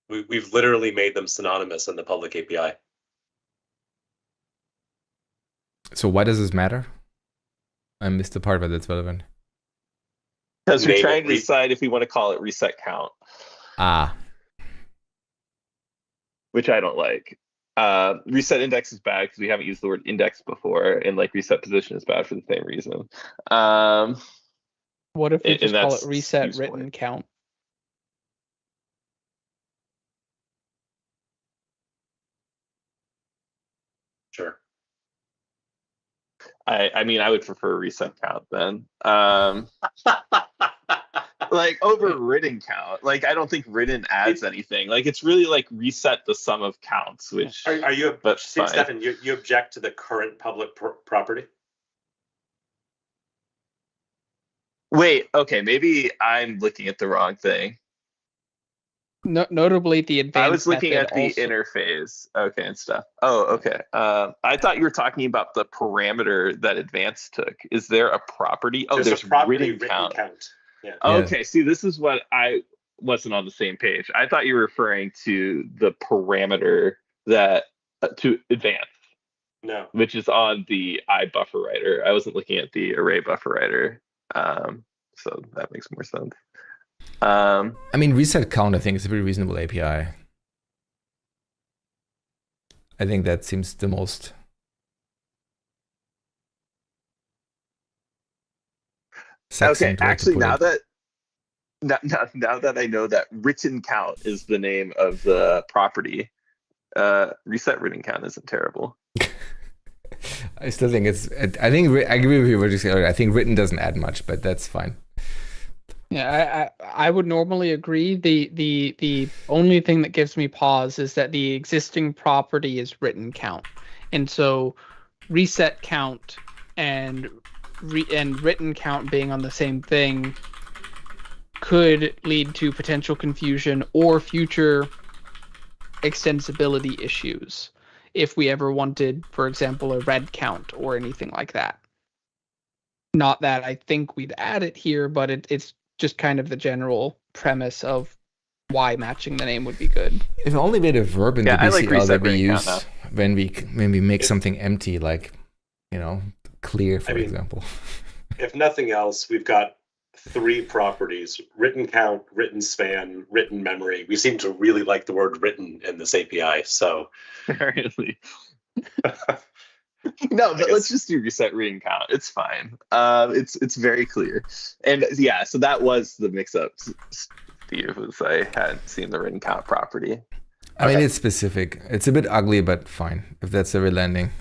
We've literally made them synonymous in the public API. So why does this matter? I missed the part where that's relevant. Because we're trying to decide if we want to call it reset count. Which I don't like. Reset index is bad because we haven't used the word index before, and like reset position is bad for the same reason. What if we just call it reset written count? Sure. I mean, I would prefer reset count then. Like over written count. Like I don't think written adds anything. Like it's really like reset the sum of counts. Which are you? But Stefan, you object to the current public property? Wait. Okay. Maybe I'm looking at the wrong thing. Notably, the advanced. I was looking at the interface. Okay, and stuff. Oh, okay. I thought you were talking about the parameter that advance took. Is there a property? Oh, there's a property written count. Yeah. Okay, see, this is what I wasn't on the same page. I thought you were referring to the parameter that to advance. No. Which is on the buffer writer. I wasn't looking at the array buffer writer. So that makes more sense. I mean, reset count, I think, is a pretty reasonable API. I think that seems the most. Okay, actually, now that I know that written count is the name of the property, reset written count isn't terrible. I still think it's. I think I agree with you what you said earlier. I think written doesn't add much, but that's fine. Yeah, I would normally agree. The only thing that gives me pause is that the existing property is written count, and so reset count and written count being on the same thing could lead to potential confusion or future extensibility issues if we ever wanted, for example, a red count or anything like that. Not that I think we'd add it here, but it's just kind of the general premise of why matching the name would be good. If only we had a verb in the BCL that we use when we make something empty, like, you know, clear, for example. If nothing else, we've got 3 properties: written count, written span, written memory. We seem to really like the word written in this API, so apparently. No, but let's just do reset written count. It's fine. It's very clear. And yeah, so that was the mix-up, Steve, was I hadn't seen the written count property. I mean, it's specific. It's a bit ugly, but fine. If that's a real landing,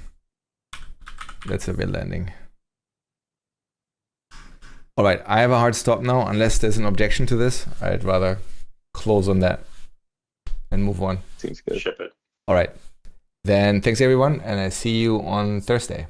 that's a real landing. All right, I have a hard stop now. Unless there's an objection to this, I'd rather close on that and move on. Seems good. Ship it. All right. Then thanks everyone, and I see you on Thursday.